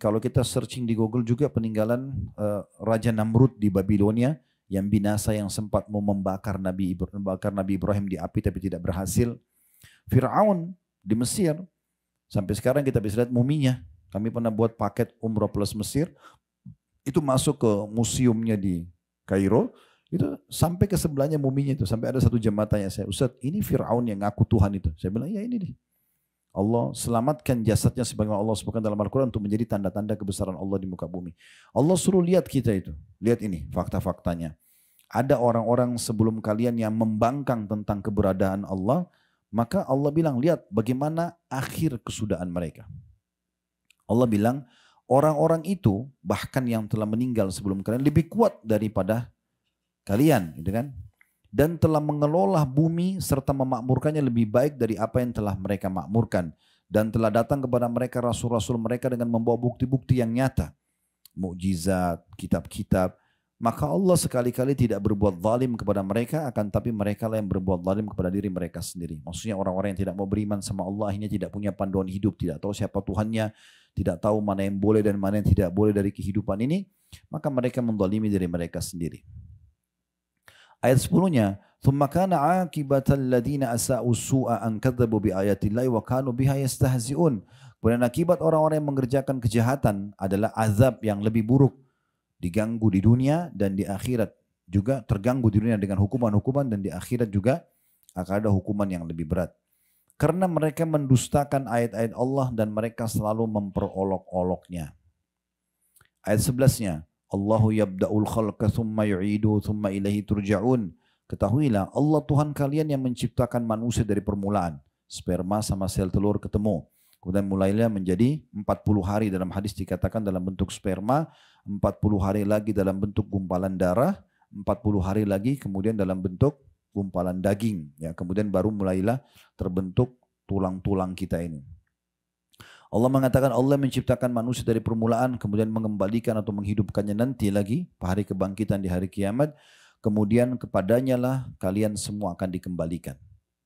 Kalau kita searching di Google juga peninggalan Raja Namrud di Babilonia. Yang binasa yang sempat mau membakar Nabi Ibrahim di api tapi tidak berhasil. Fir'aun di Mesir. Sampai sekarang kita bisa lihat muminya. Kami pernah buat paket umroh plus Mesir, itu masuk ke museumnya di Kairo, itu sampai ke sebelahnya muminya itu, sampai ada satu jemaah tanya saya, Ustaz ini Fir'aun yang ngaku Tuhan itu. Saya bilang ya ini nih. Allah selamatkan jasadnya sebagaimana Allah sebutkan dalam Al-Quran untuk menjadi tanda-tanda kebesaran Allah di muka bumi. Allah suruh lihat kita itu, lihat ini fakta-faktanya. Ada orang-orang sebelum kalian yang membangkang tentang keberadaan Allah, maka Allah bilang lihat bagaimana akhir kesudahan mereka. Allah bilang, orang-orang itu bahkan yang telah meninggal sebelum kalian lebih kuat daripada kalian, gitu kan? Dan telah mengelola bumi serta memakmurkannya lebih baik dari apa yang telah mereka makmurkan. Dan telah datang kepada mereka rasul-rasul mereka dengan membawa bukti-bukti yang nyata. Mukjizat, kitab-kitab. Maka Allah sekali-kali tidak berbuat zalim kepada mereka, akan tapi mereka lah yang berbuat zalim kepada diri mereka sendiri. Maksudnya orang-orang yang tidak mau beriman sama Allah, akhirnya tidak punya panduan hidup, tidak tahu siapa Tuhannya, tidak tahu mana yang boleh dan mana yang tidak boleh dari kehidupan ini, maka mereka menzalimi diri mereka sendiri. Ayat 10-nya, "Tsumma kana 'aqibatal ladzina asa'u su'a an kadzdzabu bi ayatillahi wa kanu biha yastahzi'un." Kemudian akibat orang-orang yang mengerjakan kejahatan adalah azab yang lebih buruk, diganggu di dunia dan di akhirat, juga terganggu di dunia dengan hukuman-hukuman, dan di akhirat juga akan ada hukuman yang lebih berat. Karena mereka mendustakan ayat-ayat Allah dan mereka selalu memperolok-oloknya. Ayat 11-nya, Allahu yabda'ul khalqa thumma yu'idu thumma ilaihi turja'un. Ketahuilah Allah Tuhan kalian yang menciptakan manusia dari permulaan. Sperma sama sel telur ketemu. Kemudian mulailah menjadi 40 hari dalam hadis dikatakan dalam bentuk sperma, 40 hari lagi dalam bentuk gumpalan darah, 40 hari lagi kemudian dalam bentuk gumpalan daging. Ya, kemudian baru mulailah terbentuk tulang-tulang kita ini. Allah mengatakan Allah menciptakan manusia dari permulaan, kemudian mengembalikan atau menghidupkannya nanti lagi, hari kebangkitan di hari kiamat. Kemudian kepadanya lah kalian semua akan dikembalikan.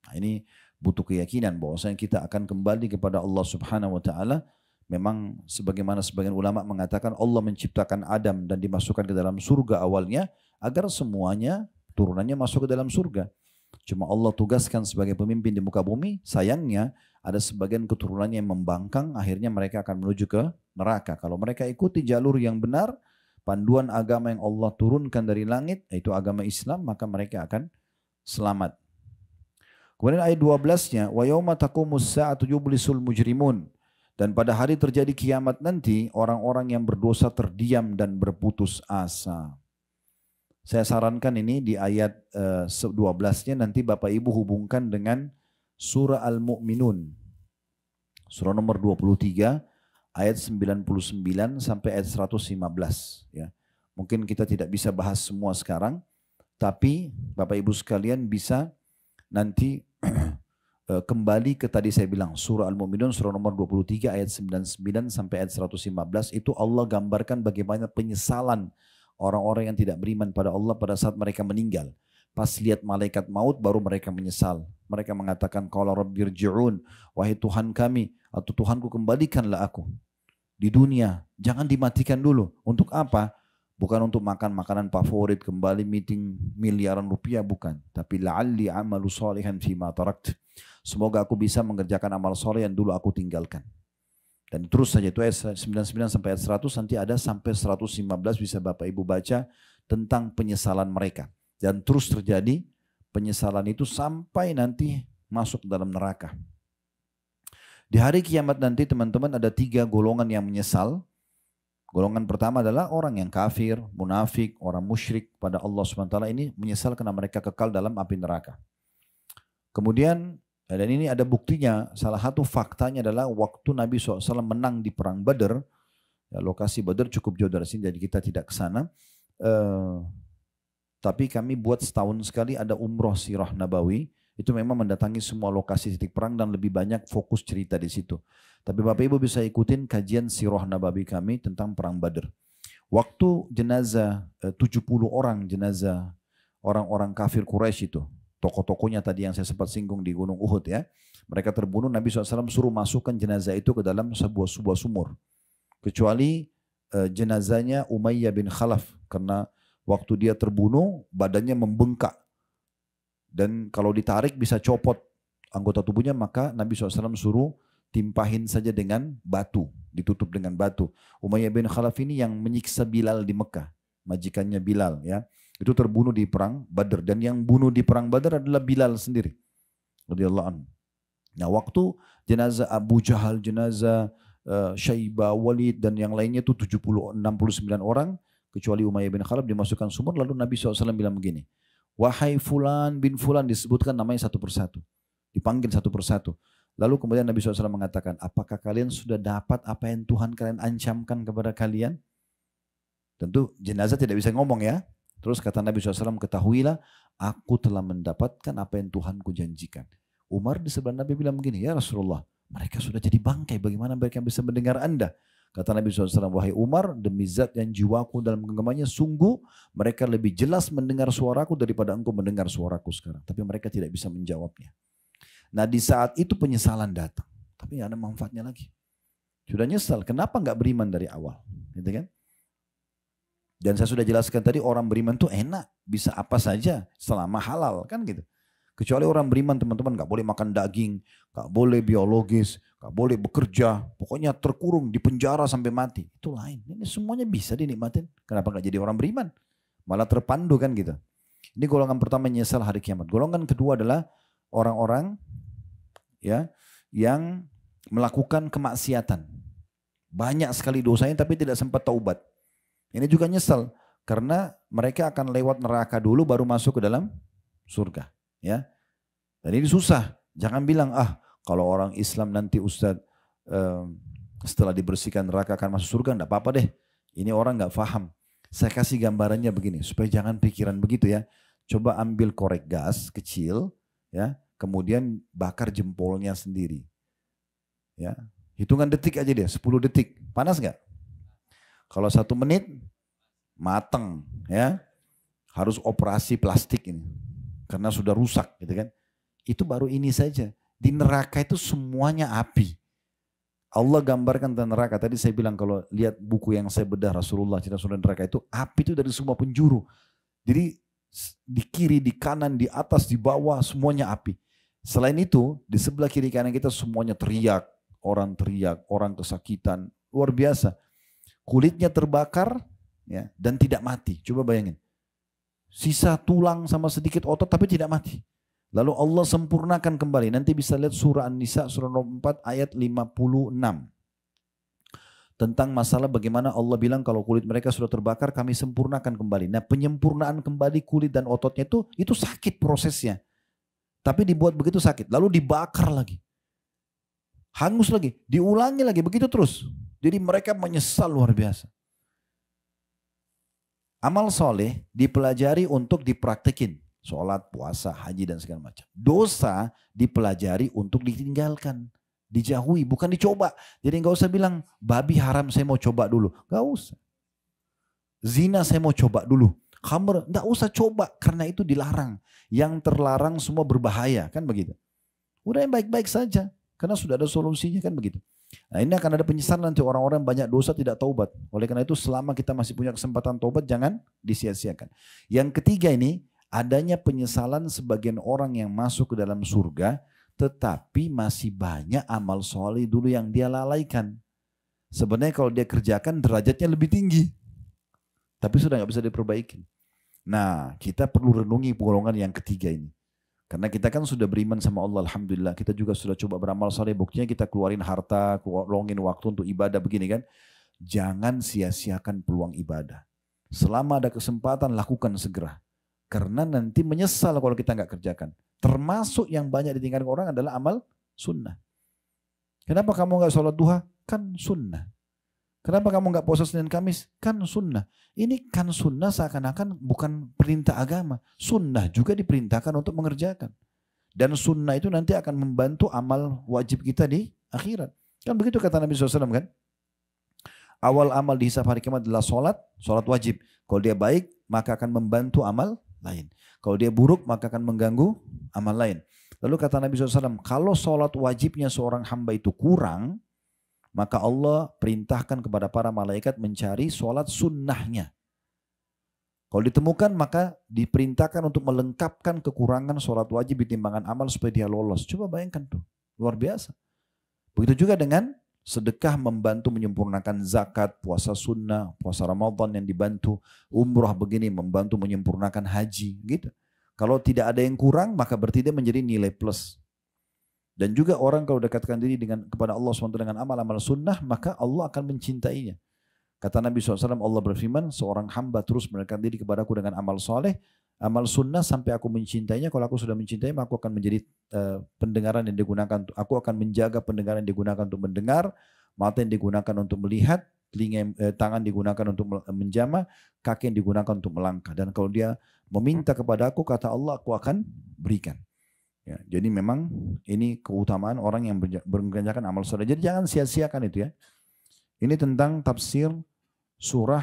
Nah, ini butuh keyakinan bahwasanya kita akan kembali kepada Allah Subhanahu wa taala. Memang sebagaimana sebagian ulama mengatakan Allah menciptakan Adam dan dimasukkan ke dalam surga awalnya agar semuanya turunannya masuk ke dalam surga. Cuma Allah tugaskan sebagai pemimpin di muka bumi, sayangnya ada sebagian keturunannya yang membangkang, akhirnya mereka akan menuju ke neraka. Kalau mereka ikuti jalur yang benar, panduan agama yang Allah turunkan dari langit, yaitu agama Islam, maka mereka akan selamat. Kemudian ayat 12-nya, wa yauma taqumus sa'atu yublisul mujrimun. Dan pada hari terjadi kiamat nanti, orang-orang yang berdosa terdiam dan berputus asa. Saya sarankan ini di ayat 12-nya nanti Bapak Ibu hubungkan dengan surah Al-Mu'minun. Surah nomor 23 ayat 99 sampai ayat 115. Ya. Mungkin kita tidak bisa bahas semua sekarang, tapi Bapak Ibu sekalian bisa nanti kembali ke tadi saya bilang surah Al-Mu'minun surah nomor 23 ayat 99 sampai ayat 115 itu Allah gambarkan bagaimana penyesalan orang-orang yang tidak beriman pada Allah pada saat mereka meninggal. Pas lihat malaikat maut baru mereka menyesal. Mereka mengatakan qala rabbirji'un, wahai Tuhan kami atau Tuhanku kembalikanlah aku di dunia. Jangan dimatikan dulu. Untuk apa? Bukan untuk makan makanan favorit, kembali meeting miliaran rupiah, bukan. Tapi la'alli amalu salihan fima tarakt. Semoga aku bisa mengerjakan amal soleh yang dulu aku tinggalkan. Dan terus saja itu ayat 99 sampai ayat 100 nanti ada sampai 115 bisa Bapak Ibu baca tentang penyesalan mereka. Dan terus terjadi penyesalan itu sampai nanti masuk dalam neraka. Di hari kiamat nanti teman-teman ada 3 golongan yang menyesal. Golongan pertama adalah orang yang kafir, munafik, orang musyrik pada Allah SWT ini menyesal karena mereka kekal dalam api neraka. Kemudian dan ini ada buktinya, salah satu faktanya adalah waktu Nabi SAW menang di perang Badar, ya, lokasi Badar cukup jauh dari sini jadi kita tidak ke sana. Tapi kami buat setahun sekali ada umroh sirah nabawi, itu memang mendatangi semua lokasi titik perang dan lebih banyak fokus cerita di situ. Tapi Bapak Ibu bisa ikutin kajian sirah nabawi kami tentang perang Badar. Waktu jenazah 70 orang jenazah orang-orang kafir Quraisy itu, tokoh-tokohnya tadi yang saya sempat singgung di Gunung Uhud ya. Mereka terbunuh, Nabi SAW suruh masukkan jenazah itu ke dalam sebuah sumur. Kecuali jenazahnya Umayyah bin Khalaf. Karena waktu dia terbunuh, badannya membengkak. Dan kalau ditarik bisa copot anggota tubuhnya, maka Nabi SAW suruh timpahin saja dengan batu. Ditutup dengan batu. Umayyah bin Khalaf ini yang menyiksa Bilal di Mekah. Majikannya Bilal ya. Itu terbunuh di perang Badar dan yang bunuh di perang Badar adalah Bilal sendiri. Radhiyallahu anhu. Nah, waktu jenazah Abu Jahal, jenazah Syaibah, Walid dan yang lainnya itu 69 orang kecuali Umayyah bin Khalaf dimasukkan sumur, lalu Nabi SAW bilang begini, wahai fulan bin fulan, disebutkan namanya satu persatu. Dipanggil satu persatu. Lalu kemudian Nabi SAW mengatakan, apakah kalian sudah dapat apa yang Tuhan kalian ancamkan kepada kalian? Tentu jenazah tidak bisa ngomong ya. Terus kata Nabi SAW, ketahuilah aku telah mendapatkan apa yang Tuhanku janjikan. Umar di sebelah Nabi bilang begini, ya Rasulullah, mereka sudah jadi bangkai, bagaimana mereka bisa mendengar Anda? Kata Nabi SAW, wahai Umar, demi zat yang jiwaku dalam genggamannya, sungguh mereka lebih jelas mendengar suaraku daripada engkau mendengar suaraku sekarang. Tapi mereka tidak bisa menjawabnya. Nah di saat itu penyesalan datang. Tapi tidak ada manfaatnya lagi. Sudah nyesal, kenapa nggak beriman dari awal? Gitu kan? Dan saya sudah jelaskan tadi orang beriman itu enak, bisa apa saja selama halal kan gitu. Kecuali orang beriman teman-teman gak boleh makan daging, gak boleh biologis, gak boleh bekerja, pokoknya terkurung di penjara sampai mati. Itu lain, ini semuanya bisa dinikmatin. Kenapa gak jadi orang beriman? Malah terpandu kan gitu. Ini golongan pertama menyesal hari kiamat. Golongan kedua adalah orang-orang ya yang melakukan kemaksiatan. Banyak sekali dosanya tapi tidak sempat taubat. Ini juga nyesal karena mereka akan lewat neraka dulu baru masuk ke dalam surga, ya. Dan ini susah. Jangan bilang kalau orang Islam nanti Ustadz setelah dibersihkan neraka akan masuk surga, enggak apa-apa deh. Ini orang enggak paham. Saya kasih gambarannya begini supaya jangan pikiran begitu ya. Coba ambil korek gas kecil, ya, kemudian bakar jempolnya sendiri, ya. Hitungan detik aja dia, 10 detik. Panas nggak? Kalau 1 menit, mateng ya. Harus operasi plastik ini. Karena sudah rusak gitu kan. Itu baru ini saja. Di neraka itu semuanya api. Allah gambarkan tentang neraka. Tadi saya bilang kalau lihat buku yang saya bedah Rasulullah cerita surga neraka itu. Api itu dari semua penjuru. Jadi di kiri, di kanan, di atas, di bawah semuanya api. Selain itu di sebelah kiri kanan kita semuanya teriak. Teriak, orang kesakitan. Luar biasa. Kulitnya terbakar ya, dan tidak mati. Coba bayangin. Sisa tulang sama sedikit otot tapi tidak mati. Lalu Allah sempurnakan kembali. Nanti bisa lihat surah An-Nisa surah nomor 4 ayat 56. Tentang masalah bagaimana Allah bilang kalau kulit mereka sudah terbakar kami sempurnakan kembali. Nah penyempurnaan kembali kulit dan ototnya itu sakit prosesnya. Tapi dibuat begitu sakit. Lalu dibakar lagi. Hangus lagi. Diulangi lagi. Begitu terus. Jadi mereka menyesal luar biasa. Amal soleh dipelajari untuk dipraktekin. Sholat, puasa, haji dan segala macam. Dosa dipelajari untuk ditinggalkan. Dijauhi, bukan dicoba. Jadi nggak usah bilang, babi haram saya mau coba dulu. Nggak usah. Zina saya mau coba dulu. Khamr, nggak usah coba karena itu dilarang. Yang terlarang semua berbahaya, kan begitu. Udah yang baik-baik saja. Karena sudah ada solusinya kan begitu. Nah ini akan ada penyesalan nanti orang-orang banyak dosa tidak taubat. Oleh karena itu selama kita masih punya kesempatan taubat jangan disia-siakan. Yang ketiga ini adanya penyesalan sebagian orang yang masuk ke dalam surga tetapi masih banyak amal soleh dulu yang dia lalaikan. Sebenarnya kalau dia kerjakan derajatnya lebih tinggi. Tapi sudah nggak bisa diperbaiki. Nah kita perlu renungi golongan yang ketiga ini. Karena kita kan sudah beriman sama Allah, Alhamdulillah. Kita juga sudah coba beramal soleh, buktinya kita keluarin harta, keluarin waktu untuk ibadah begini kan. Jangan sia-siakan peluang ibadah. Selama ada kesempatan, lakukan segera. Karena nanti menyesal kalau kita nggak kerjakan. Termasuk yang banyak ditinggalkan orang adalah amal sunnah. Kenapa kamu nggak sholat duha? Kan sunnah. Kenapa kamu nggak puasa Senin Kamis? Kan sunnah. Ini kan sunnah seakan-akan bukan perintah agama. Sunnah juga diperintahkan untuk mengerjakan. Dan sunnah itu nanti akan membantu amal wajib kita di akhirat. Kan begitu kata Nabi SAW kan? Awal amal dihisab hari kiamat adalah sholat wajib. Kalau dia baik maka akan membantu amal lain. Kalau dia buruk maka akan mengganggu amal lain. Lalu kata Nabi SAW, kalau sholat wajibnya seorang hamba itu kurang, maka Allah perintahkan kepada para malaikat mencari sholat sunnahnya. Kalau ditemukan maka diperintahkan untuk melengkapkan kekurangan sholat wajib di timbangan amal supaya dia lolos. Coba bayangkan tuh, luar biasa. Begitu juga dengan sedekah membantu menyempurnakan zakat, puasa sunnah, puasa Ramadan yang dibantu, umrah begini membantu menyempurnakan haji gitu. Kalau tidak ada yang kurang maka berarti dia menjadi nilai plus. Dan juga orang kalau dekatkan diri kepada Allah SWT dengan amal-amal sunnah, maka Allah akan mencintainya. Kata Nabi SAW, Allah berfirman, seorang hamba terus mendekatkan diri kepadaku dengan amal soleh, amal sunnah sampai aku mencintainya. Kalau aku sudah mencintainya, aku akan menjadi pendengaran yang digunakan. Aku akan menjaga pendengaran yang digunakan untuk mendengar, mata yang digunakan untuk melihat, tangan digunakan untuk menjamah, kaki yang digunakan untuk melangkah. Dan kalau dia meminta kepada aku, kata Allah, aku akan berikan. Ya, jadi memang ini keutamaan orang yang mengerjakan amal soleh. Jadi jangan sia-siakan itu ya. Ini tentang tafsir surah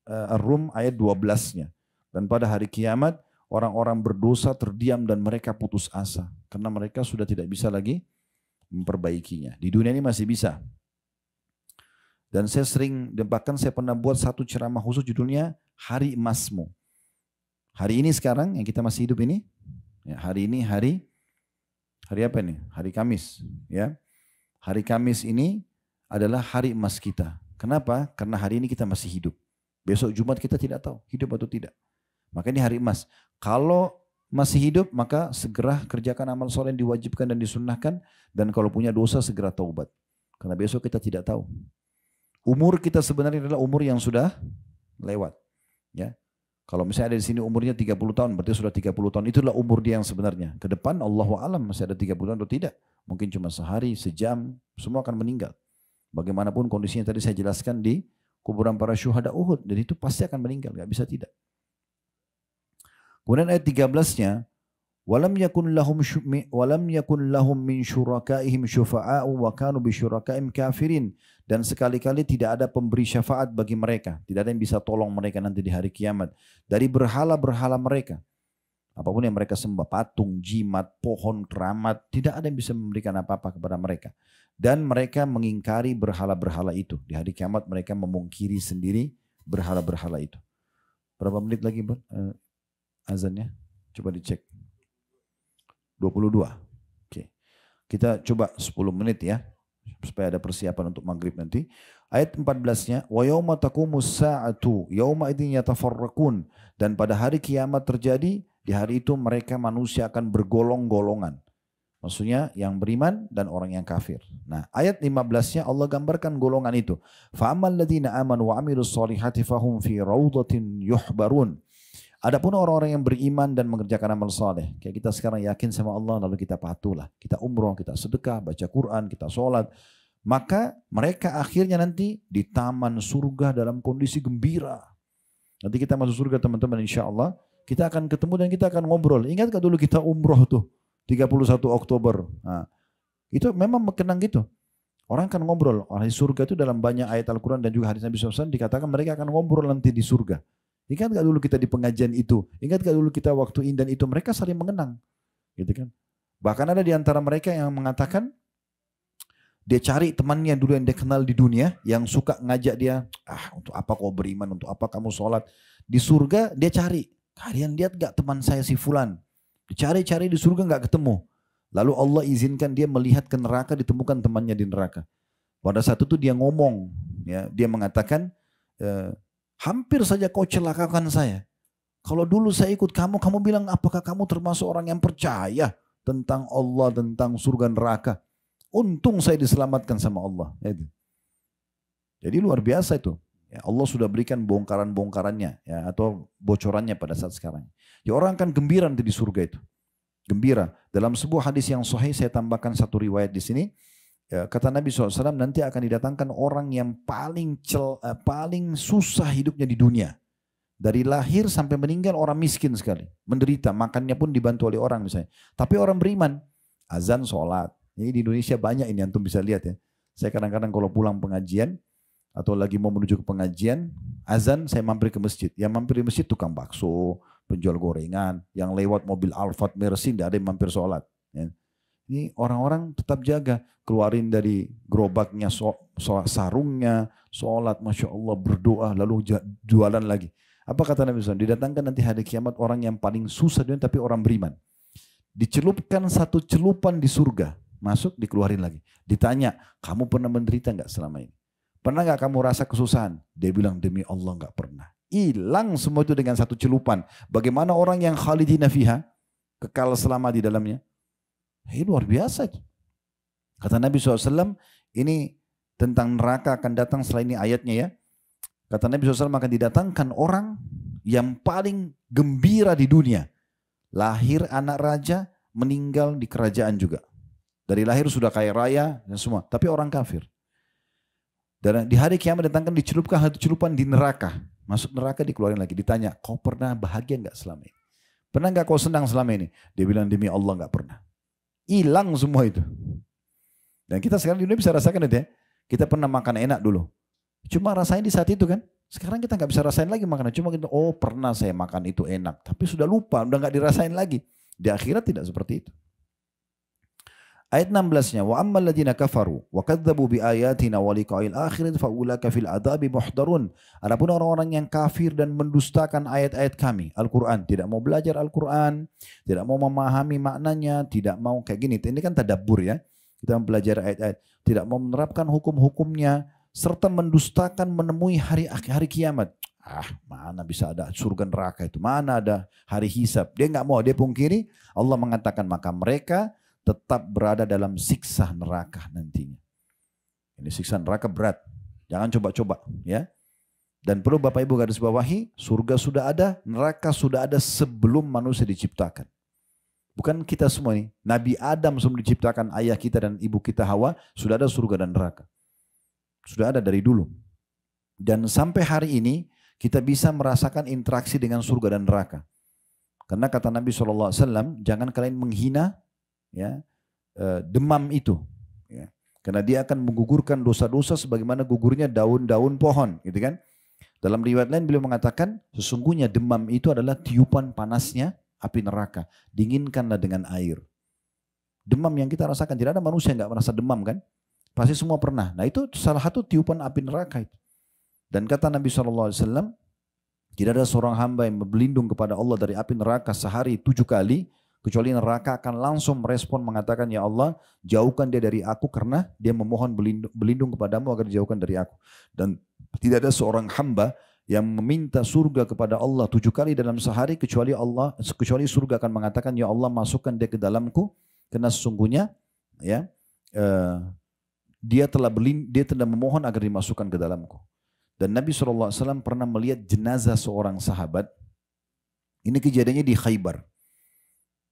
Ar-Rum ayat 12-nya. Dan pada hari kiamat orang-orang berdosa terdiam dan mereka putus asa. Karena mereka sudah tidak bisa lagi memperbaikinya. Di dunia ini masih bisa. Dan saya bahkan saya pernah buat satu ceramah khusus judulnya Hari Emasmu. Hari ini sekarang yang kita masih hidup ini, ya, hari ini hari apa ini? Hari Kamis. Ya. Hari Kamis ini adalah hari emas kita. Kenapa? Karena hari ini kita masih hidup. Besok Jumat kita tidak tahu hidup atau tidak. Maka ini hari emas. Kalau masih hidup maka segera kerjakan amal soleh yang diwajibkan dan disunnahkan. Dan kalau punya dosa segera taubat. Karena besok kita tidak tahu. Umur kita sebenarnya adalah umur yang sudah lewat. Ya. Kalau misalnya ada di sini umurnya 30 tahun, berarti sudah 30 tahun. Itulah umur dia yang sebenarnya. Ke depan Allahu a'lam masih ada 30 tahun atau tidak. Mungkin cuma sehari, sejam, semua akan meninggal. Bagaimanapun kondisinya tadi saya jelaskan di kuburan para syuhada Uhud. Dan itu pasti akan meninggal, gak bisa tidak. Kemudian ayat 13-nya, walam yakun lahum min syurakaihim syufa'a'u wa kanu bi syurakaihim kafirin. Dan sekali-kali tidak ada pemberi syafaat bagi mereka. Tidak ada yang bisa tolong mereka nanti di hari kiamat. Dari berhala-berhala mereka. Apapun yang mereka sembah, patung, jimat, pohon, keramat. Tidak ada yang bisa memberikan apa-apa kepada mereka. Dan mereka mengingkari berhala-berhala itu. Di hari kiamat mereka memungkiri sendiri berhala-berhala itu. Berapa menit lagi azannya? Coba dicek. 22. Oke. Kita coba 10 menit ya. Supaya ada persiapan untuk maghrib nanti. Ayat 14-nya, wa yauma taqumus sa'atu yauma idzin yatafarraqun. Dan pada hari kiamat terjadi, di hari itu mereka manusia akan bergolong-golongan. Maksudnya yang beriman dan orang yang kafir. Nah, ayat 15-nya Allah gambarkan golongan itu. Fa ammal ladzina amanu wa amilus solihati fahum fi raudhatin yuhbarun. Adapun orang-orang yang beriman dan mengerjakan amal saleh, kayak kita sekarang yakin sama Allah lalu kita patuhlah, kita umroh, kita sedekah, baca Quran, kita sholat, maka mereka akhirnya nanti di taman surga dalam kondisi gembira. Nanti kita masuk surga teman-teman, insya Allah kita akan ketemu dan kita akan ngobrol. Ingat gak dulu kita umroh tuh 31 Oktober? Nah, itu memang kenang gitu. Orang akan ngobrol. Di surga itu dalam banyak ayat Al-Quran dan juga hadis Nabi SAW dikatakan mereka akan ngobrol nanti di surga. Ingat gak dulu kita di pengajian itu? Ingat gak dulu kita waktu indan itu? Mereka saling mengenang. Gitu kan? Bahkan ada di antara mereka yang mengatakan, dia cari temannya dulu yang dia kenal di dunia, yang suka ngajak dia, untuk apa kau beriman, untuk apa kamu sholat. Di surga dia cari, kalian lihat gak teman saya si Fulan? Dicari-cari di surga gak ketemu. Lalu Allah izinkan dia melihat ke neraka, ditemukan temannya di neraka. Pada saat itu dia ngomong, ya, dia mengatakan, hampir saja kau celakakan saya. Kalau dulu saya ikut kamu, kamu bilang apakah kamu termasuk orang yang percaya tentang Allah, tentang surga neraka. Untung saya diselamatkan sama Allah. Jadi luar biasa itu. Ya, Allah sudah berikan bongkaran-bongkarannya, ya, atau bocorannya pada saat sekarang. Ya, orang akan gembira nanti di surga itu. Gembira. Dalam sebuah hadis yang sahih saya tambahkan satu riwayat di sini. Ya, kata Nabi SAW nanti akan didatangkan orang yang paling susah hidupnya di dunia. Dari lahir sampai meninggal orang miskin sekali. Menderita, makannya pun dibantu oleh orang misalnya. Tapi orang beriman, azan, sholat. Ini di Indonesia banyak ini, antum bisa lihat ya. Saya kadang-kadang kalau pulang pengajian, atau lagi mau menuju ke pengajian, azan saya mampir ke masjid. Yang mampir di masjid tukang bakso, penjual gorengan, yang lewat mobil Alphard Mercy, tidak ada yang mampir sholat. Ya. Ini orang-orang tetap jaga, keluarin dari gerobaknya sarungnya, sholat, Masya Allah, berdoa, lalu jualan lagi. Apa kata Nabi SAW? Didatangkan nanti hari kiamat orang yang paling susah dunia tapi orang beriman. Dicelupkan satu celupan di surga, masuk dikeluarin lagi. Ditanya, kamu pernah menderita nggak selama ini? Pernah nggak kamu rasa kesusahan? Dia bilang, demi Allah nggak pernah. Hilang semua itu dengan satu celupan. Bagaimana orang yang khalidina fiha, kekal selama di dalamnya? Ini luar biasa itu. Kata Nabi SAW, ini tentang neraka akan datang setelah ini ayatnya ya. Kata Nabi SAW akan didatangkan orang yang paling gembira di dunia. Lahir anak raja, meninggal di kerajaan juga. Dari lahir sudah kaya raya dan semua. Tapi orang kafir. Dan di hari kiamat datangkan dicelupkan satu celupan di neraka. Masuk neraka dikeluarin lagi. Ditanya, kau pernah bahagia nggak selama ini? Pernah nggak kau senang selama ini? Dia bilang, demi Allah nggak pernah. Hilang semua itu. Dan kita sekarang di dunia bisa rasakan itu ya. Kita pernah makan enak dulu. Cuma rasain di saat itu kan. Sekarang kita nggak bisa rasain lagi makanan. Cuma kita, oh pernah saya makan itu enak. Tapi sudah lupa, udah nggak dirasain lagi. Di akhirat tidak seperti itu. Ayat 16-nya, wa ammal ladzina kafaru wa kadzdzabu bi ayatina wa liqa'il akhirati fa ulaika fil adzabi muhdarun. Adapun orang-orang yang kafir dan mendustakan ayat-ayat kami, Al-Qur'an, tidak mau belajar Al-Qur'an, tidak mau memahami maknanya, tidak mau kayak gini. Ini kan tadabbur ya. Kita belajar ayat-ayat, tidak mau menerapkan hukum-hukumnya serta mendustakan menemui hari kiamat. Mana bisa ada surga neraka itu? Mana ada hari hisab? Dia enggak mau, dia pungkiri. Allah mengatakan maka mereka tetap berada dalam siksa neraka nantinya. Ini siksa neraka berat. Jangan coba-coba ya. Dan perlu Bapak Ibu garis bawahi, surga sudah ada, neraka sudah ada sebelum manusia diciptakan. Bukan kita semua ini. Nabi Adam sebelum diciptakan ayah kita dan ibu kita Hawa, sudah ada surga dan neraka. Sudah ada dari dulu. Dan sampai hari ini kita bisa merasakan interaksi dengan surga dan neraka. Karena kata Nabi SAW, jangan kalian menghina ya demam itu. Ya. Karena dia akan menggugurkan dosa-dosa sebagaimana gugurnya daun-daun pohon. Gitu kan. Dalam riwayat lain beliau mengatakan, sesungguhnya demam itu adalah tiupan panasnya api neraka. Dinginkanlah dengan air. Demam yang kita rasakan, tidak ada manusia yang nggak merasa demam kan? Pasti semua pernah. Nah itu salah satu tiupan api neraka itu. Dan kata Nabi SAW, tidak ada seorang hamba yang berlindung kepada Allah dari api neraka sehari 7 kali, kecuali neraka akan langsung merespon mengatakan, ya Allah jauhkan dia dari aku karena dia memohon berlindung kepadamu agar dijauhkan dari aku. Dan tidak ada seorang hamba yang meminta surga kepada Allah 7 kali dalam sehari, kecuali surga akan mengatakan, ya Allah masukkan dia ke dalamku, karena sesungguhnya ya dia telah memohon agar dimasukkan ke dalamku. Dan Nabi SAW pernah melihat jenazah seorang sahabat. Ini kejadiannya di Khaybar.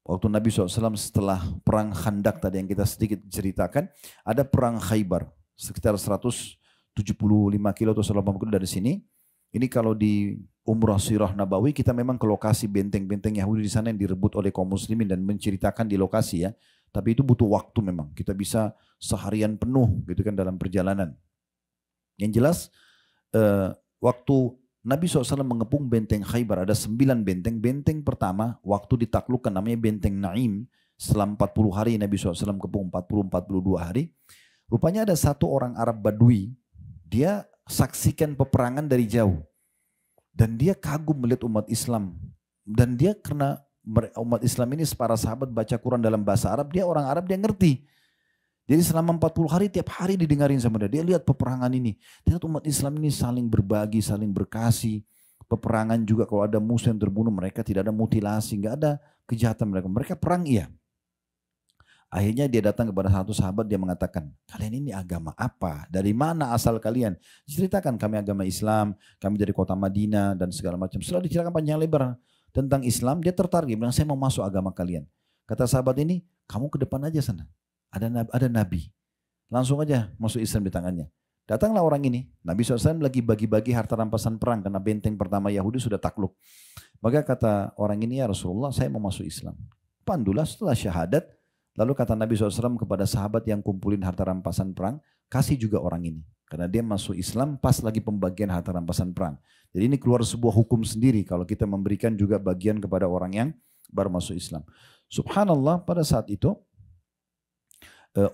Waktu Nabi SAW setelah perang Khandak tadi yang kita sedikit ceritakan, ada perang Khaybar sekitar 175 kilo atau 180 kilo dari sini. Ini kalau di Umrah Sirah Nabawi kita memang ke lokasi benteng-benteng Yahudi di sana yang direbut oleh kaum muslimin dan menceritakan di lokasi ya. Tapi itu butuh waktu memang. Kita bisa seharian penuh gitu kan dalam perjalanan. Yang jelas waktu Nabi SAW mengepung benteng Khaybar ada 9 benteng. Benteng pertama waktu ditaklukkan namanya benteng Naim. Setelah 40 hari Nabi SAW kepung 40-42 hari. Rupanya ada satu orang Arab Badui. Dia saksikan peperangan dari jauh. Dan dia kagum melihat umat Islam. Dan dia karena umat Islam ini para sahabat baca Quran dalam bahasa Arab, dia orang Arab, dia ngerti. Jadi selama 40 hari tiap hari didengarin sama dia. Dia lihat peperangan ini. Dia lihat umat Islam ini saling berbagi, saling berkasih. Peperangan juga kalau ada musuh yang terbunuh mereka tidak ada mutilasi, nggak ada kejahatan mereka. Mereka perang iya. Akhirnya dia datang kepada satu sahabat, dia mengatakan, kalian ini agama apa? Dari mana asal kalian? Ceritakan kami agama Islam, kami dari kota Madinah dan segala macam. Setelah diceritakan panjang lebar tentang Islam, dia tertarik, dia bilang saya mau masuk agama kalian. Kata sahabat ini, kamu ke depan aja sana. Ada Nabi. Langsung aja masuk Islam di tangannya. Datanglah orang ini, Nabi SAW lagi bagi-bagi harta rampasan perang karena benteng pertama Yahudi sudah takluk. Maka kata orang ini, ya Rasulullah saya mau masuk Islam. Pandulah setelah syahadat. Lalu kata Nabi SAW kepada sahabat yang kumpulin harta rampasan perang, kasih juga orang ini. Karena dia masuk Islam pas lagi pembagian harta rampasan perang. Jadi ini keluar sebuah hukum sendiri kalau kita memberikan juga bagian kepada orang yang baru masuk Islam. Subhanallah pada saat itu,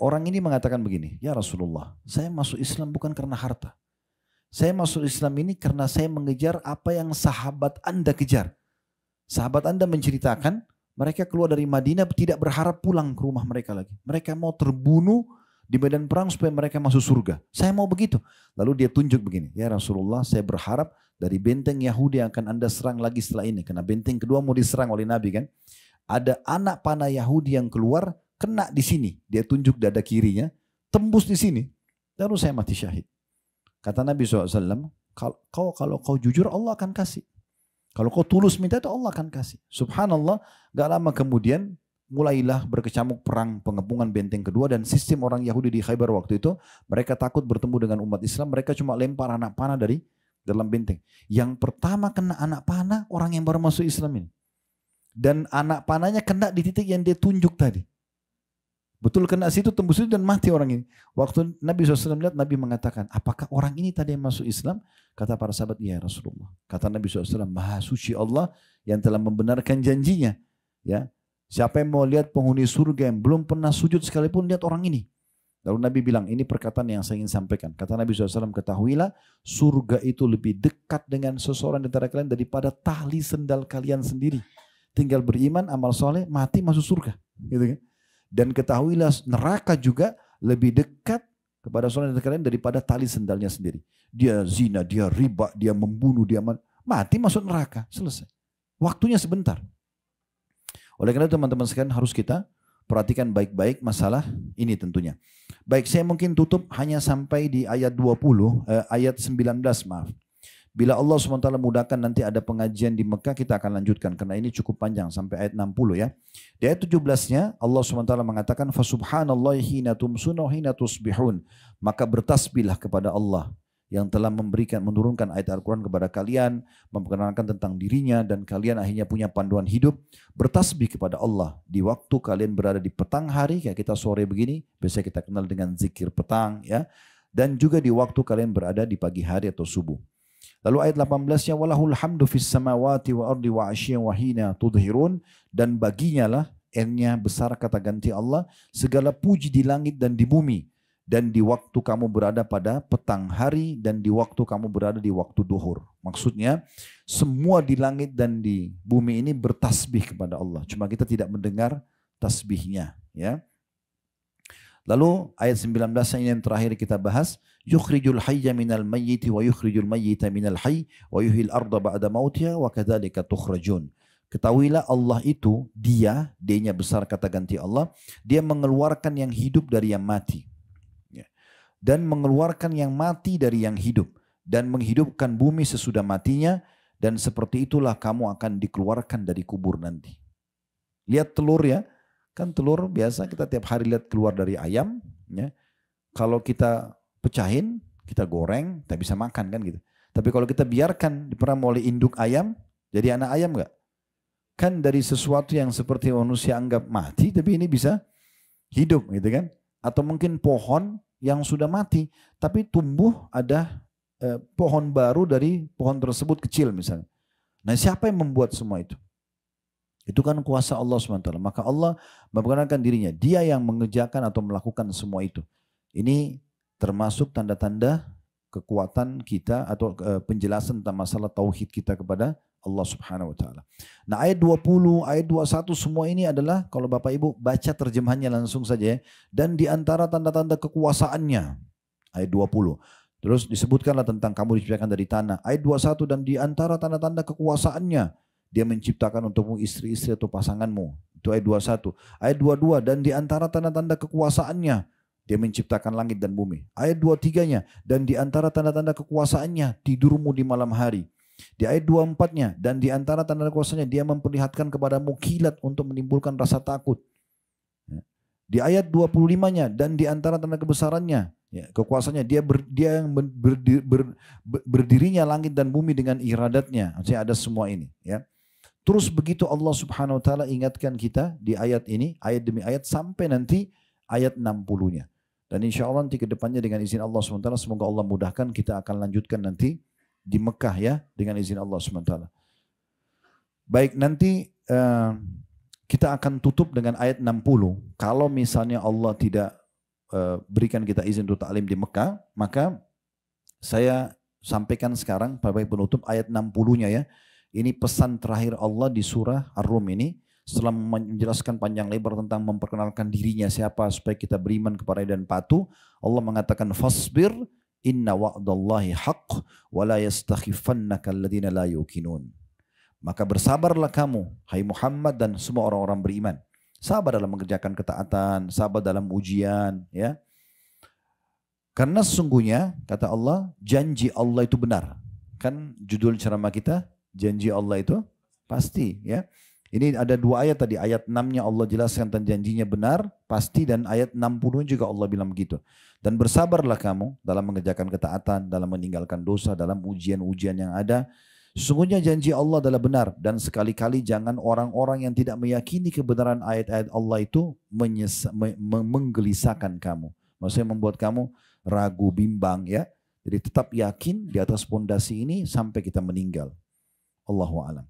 orang ini mengatakan begini, ya Rasulullah saya masuk Islam bukan karena harta. Saya masuk Islam ini karena saya mengejar apa yang sahabat Anda kejar. Sahabat Anda menceritakan, mereka keluar dari Madinah tidak berharap pulang ke rumah mereka lagi. Mereka mau terbunuh di medan perang supaya mereka masuk surga. Saya mau begitu. Lalu dia tunjuk begini. Ya Rasulullah saya berharap dari benteng Yahudi yang akan Anda serang lagi setelah ini. Karena benteng kedua mau diserang oleh Nabi kan. Ada anak panah Yahudi yang keluar kena di sini. Dia tunjuk dada kirinya. Tembus di sini. Lalu saya mati syahid. Kata Nabi SAW. Kalau kau jujur Allah akan kasih. Kalau kau tulus minta itu Allah akan kasih. Subhanallah, gak lama kemudian mulailah berkecamuk perang pengepungan benteng kedua dan sistem orang Yahudi di Khaybar waktu itu mereka takut bertemu dengan umat Islam, mereka cuma lempar anak panah dari dalam benteng. Yang pertama kena anak panah orang yang baru masuk Islam ini. Dan anak panahnya kena di titik yang dia tunjuk tadi. Betul kena situ, tembus itu dan mati orang ini. Waktu Nabi SAW lihat, Nabi mengatakan, apakah orang ini tadi yang masuk Islam? Kata para sahabat, ya Rasulullah. Kata Nabi SAW, Maha Suci Allah yang telah membenarkan janjinya. Ya, siapa yang mau lihat penghuni surga yang belum pernah sujud sekalipun, lihat orang ini. Lalu Nabi bilang, ini perkataan yang saya ingin sampaikan. Kata Nabi SAW, ketahuilah surga itu lebih dekat dengan seseorang di antara kalian daripada tali sendal kalian sendiri. Tinggal beriman, amal soleh, mati masuk surga. Gitu kan? Dan ketahuilah neraka juga lebih dekat kepada seorang dari kalian daripada tali sendalnya sendiri. Dia zina, dia riba, dia membunuh, dia mati masuk neraka. Selesai. Waktunya sebentar. Oleh karena itu teman-teman sekalian harus kita perhatikan baik-baik masalah ini tentunya. Baik, saya mungkin tutup hanya sampai di ayat 19 maaf. Bila Allah SWT mudahkan nanti ada pengajian di Mekah, kita akan lanjutkan. Karena ini cukup panjang sampai ayat 60 ya. Di ayat 17-nya Allah SWT mengatakan, فَسُبْحَانَ اللَّهِ حِينَ تُمْسُونَ وَحِينَ تُصْبِحُونَ. Maka bertasbihlah kepada Allah yang telah menurunkan ayat Al-Quran kepada kalian, memperkenalkan tentang dirinya, dan kalian akhirnya punya panduan hidup. Bertasbih kepada Allah di waktu kalian berada di petang hari, kayak kita sore begini, biasanya kita kenal dengan zikir petang, ya. Dan juga di waktu kalian berada di pagi hari atau subuh. Lalu ayat 18-nya, walahul hamdu fis samawati wa ardi wa asyiyan wa hina tudhirun, dan baginya lah, N-nya besar kata ganti Allah, segala puji di langit dan di bumi, dan di waktu kamu berada pada petang hari, dan di waktu kamu berada di waktu duhur. Maksudnya semua di langit dan di bumi ini bertasbih kepada Allah. Cuma kita tidak mendengar tasbihnya, ya. Lalu ayat 19 yang terakhir kita bahas, yukhrijul hayya minal mayyiti wa yukhrijul mayyita minal hayy wa yuhyil arda ba'da mautiha wa kadzalika tukhrajun. Ketahuilah Allah itu, D-nya besar kata ganti Allah, dia mengeluarkan yang hidup dari yang mati. Dan mengeluarkan yang mati dari yang hidup. Dan menghidupkan bumi sesudah matinya. Dan seperti itulah kamu akan dikeluarkan dari kubur nanti. Lihat telur ya. Kan telur biasa kita tiap hari lihat keluar dari ayam. Ya. Kalau kita pecahin, kita goreng, kita bisa makan kan gitu. Tapi kalau kita biarkan diperam oleh induk ayam, jadi anak ayam enggak? Kan dari sesuatu yang seperti manusia anggap mati, tapi ini bisa hidup gitu kan. Atau mungkin pohon yang sudah mati, tapi tumbuh ada pohon baru dari pohon tersebut kecil misalnya. Nah siapa yang membuat semua itu? Itu kan kuasa Allah SWT. Maka Allah memperkenalkan dirinya. Dia yang mengerjakan atau melakukan semua itu. Ini termasuk tanda-tanda kekuatan kita atau penjelasan tentang masalah tauhid kita kepada Allah Subhanahu wa taala. Nah, ayat 20, ayat 21 semua ini adalah kalau Bapak Ibu baca terjemahannya langsung saja ya. Dan di antara tanda-tanda kekuasaannya. Ayat 20. Terus disebutkanlah tentang kamu diciptakan dari tanah. Ayat 21 dan di antara tanda-tanda kekuasaannya dia menciptakan untukmu istri-istri atau pasanganmu. Itu ayat 21. Ayat 22 dan di antara tanda-tanda kekuasaannya dia menciptakan langit dan bumi. Ayat 23-nya dan di antara tanda-tanda kekuasaannya tidurmu di malam hari. Di ayat 24-nya dan di antara tanda kuasanya dia memperlihatkan kepadamu kilat untuk menimbulkan rasa takut. Di ayat 25-nya dan di antara tanda kebesarannya, ya, kekuasaannya dia yang berdirinya langit dan bumi dengan iradatnya. Artinya ada semua ini, ya. Terus begitu Allah Subhanahu wa taala ingatkan kita di ayat ini, ayat demi ayat sampai nanti ayat 60-nya. Dan insya Allah nanti ke depannya dengan izin Allah SWT, semoga Allah mudahkan kita akan lanjutkan nanti di Mekah ya dengan izin Allah SWT. Baik, nanti kita akan tutup dengan ayat 60. Kalau misalnya Allah tidak berikan kita izin untuk ta'lim di Mekah, maka saya sampaikan sekarang pada penutup ayat 60-nya ya. Ini pesan terakhir Allah di surah Ar-Rum ini. Setelah menjelaskan panjang lebar tentang memperkenalkan dirinya siapa supaya kita beriman kepada dan patuh, Allah mengatakan fasbir inna wa'dallahi haqq wa la yastakhifannaka alladhina la yuqinun. Maka bersabarlah kamu hai Muhammad dan semua orang-orang beriman. Sabar dalam mengerjakan ketaatan, sabar dalam ujian, ya. Karena sesungguhnya kata Allah, janji Allah itu benar. Kan judul ceramah kita, janji Allah itu pasti, ya. Ini ada dua ayat tadi, ayat 6-nya Allah jelaskan tentang janjinya benar, pasti, dan ayat 60 juga Allah bilang begitu. Dan bersabarlah kamu dalam mengerjakan ketaatan, dalam meninggalkan dosa, dalam ujian-ujian yang ada. Sesungguhnya janji Allah adalah benar, dan sekali-kali jangan orang-orang yang tidak meyakini kebenaran ayat-ayat Allah itu menggelisahkan kamu. Maksudnya membuat kamu ragu, bimbang ya. Jadi tetap yakin di atas pondasi ini sampai kita meninggal. Allahu a'lam.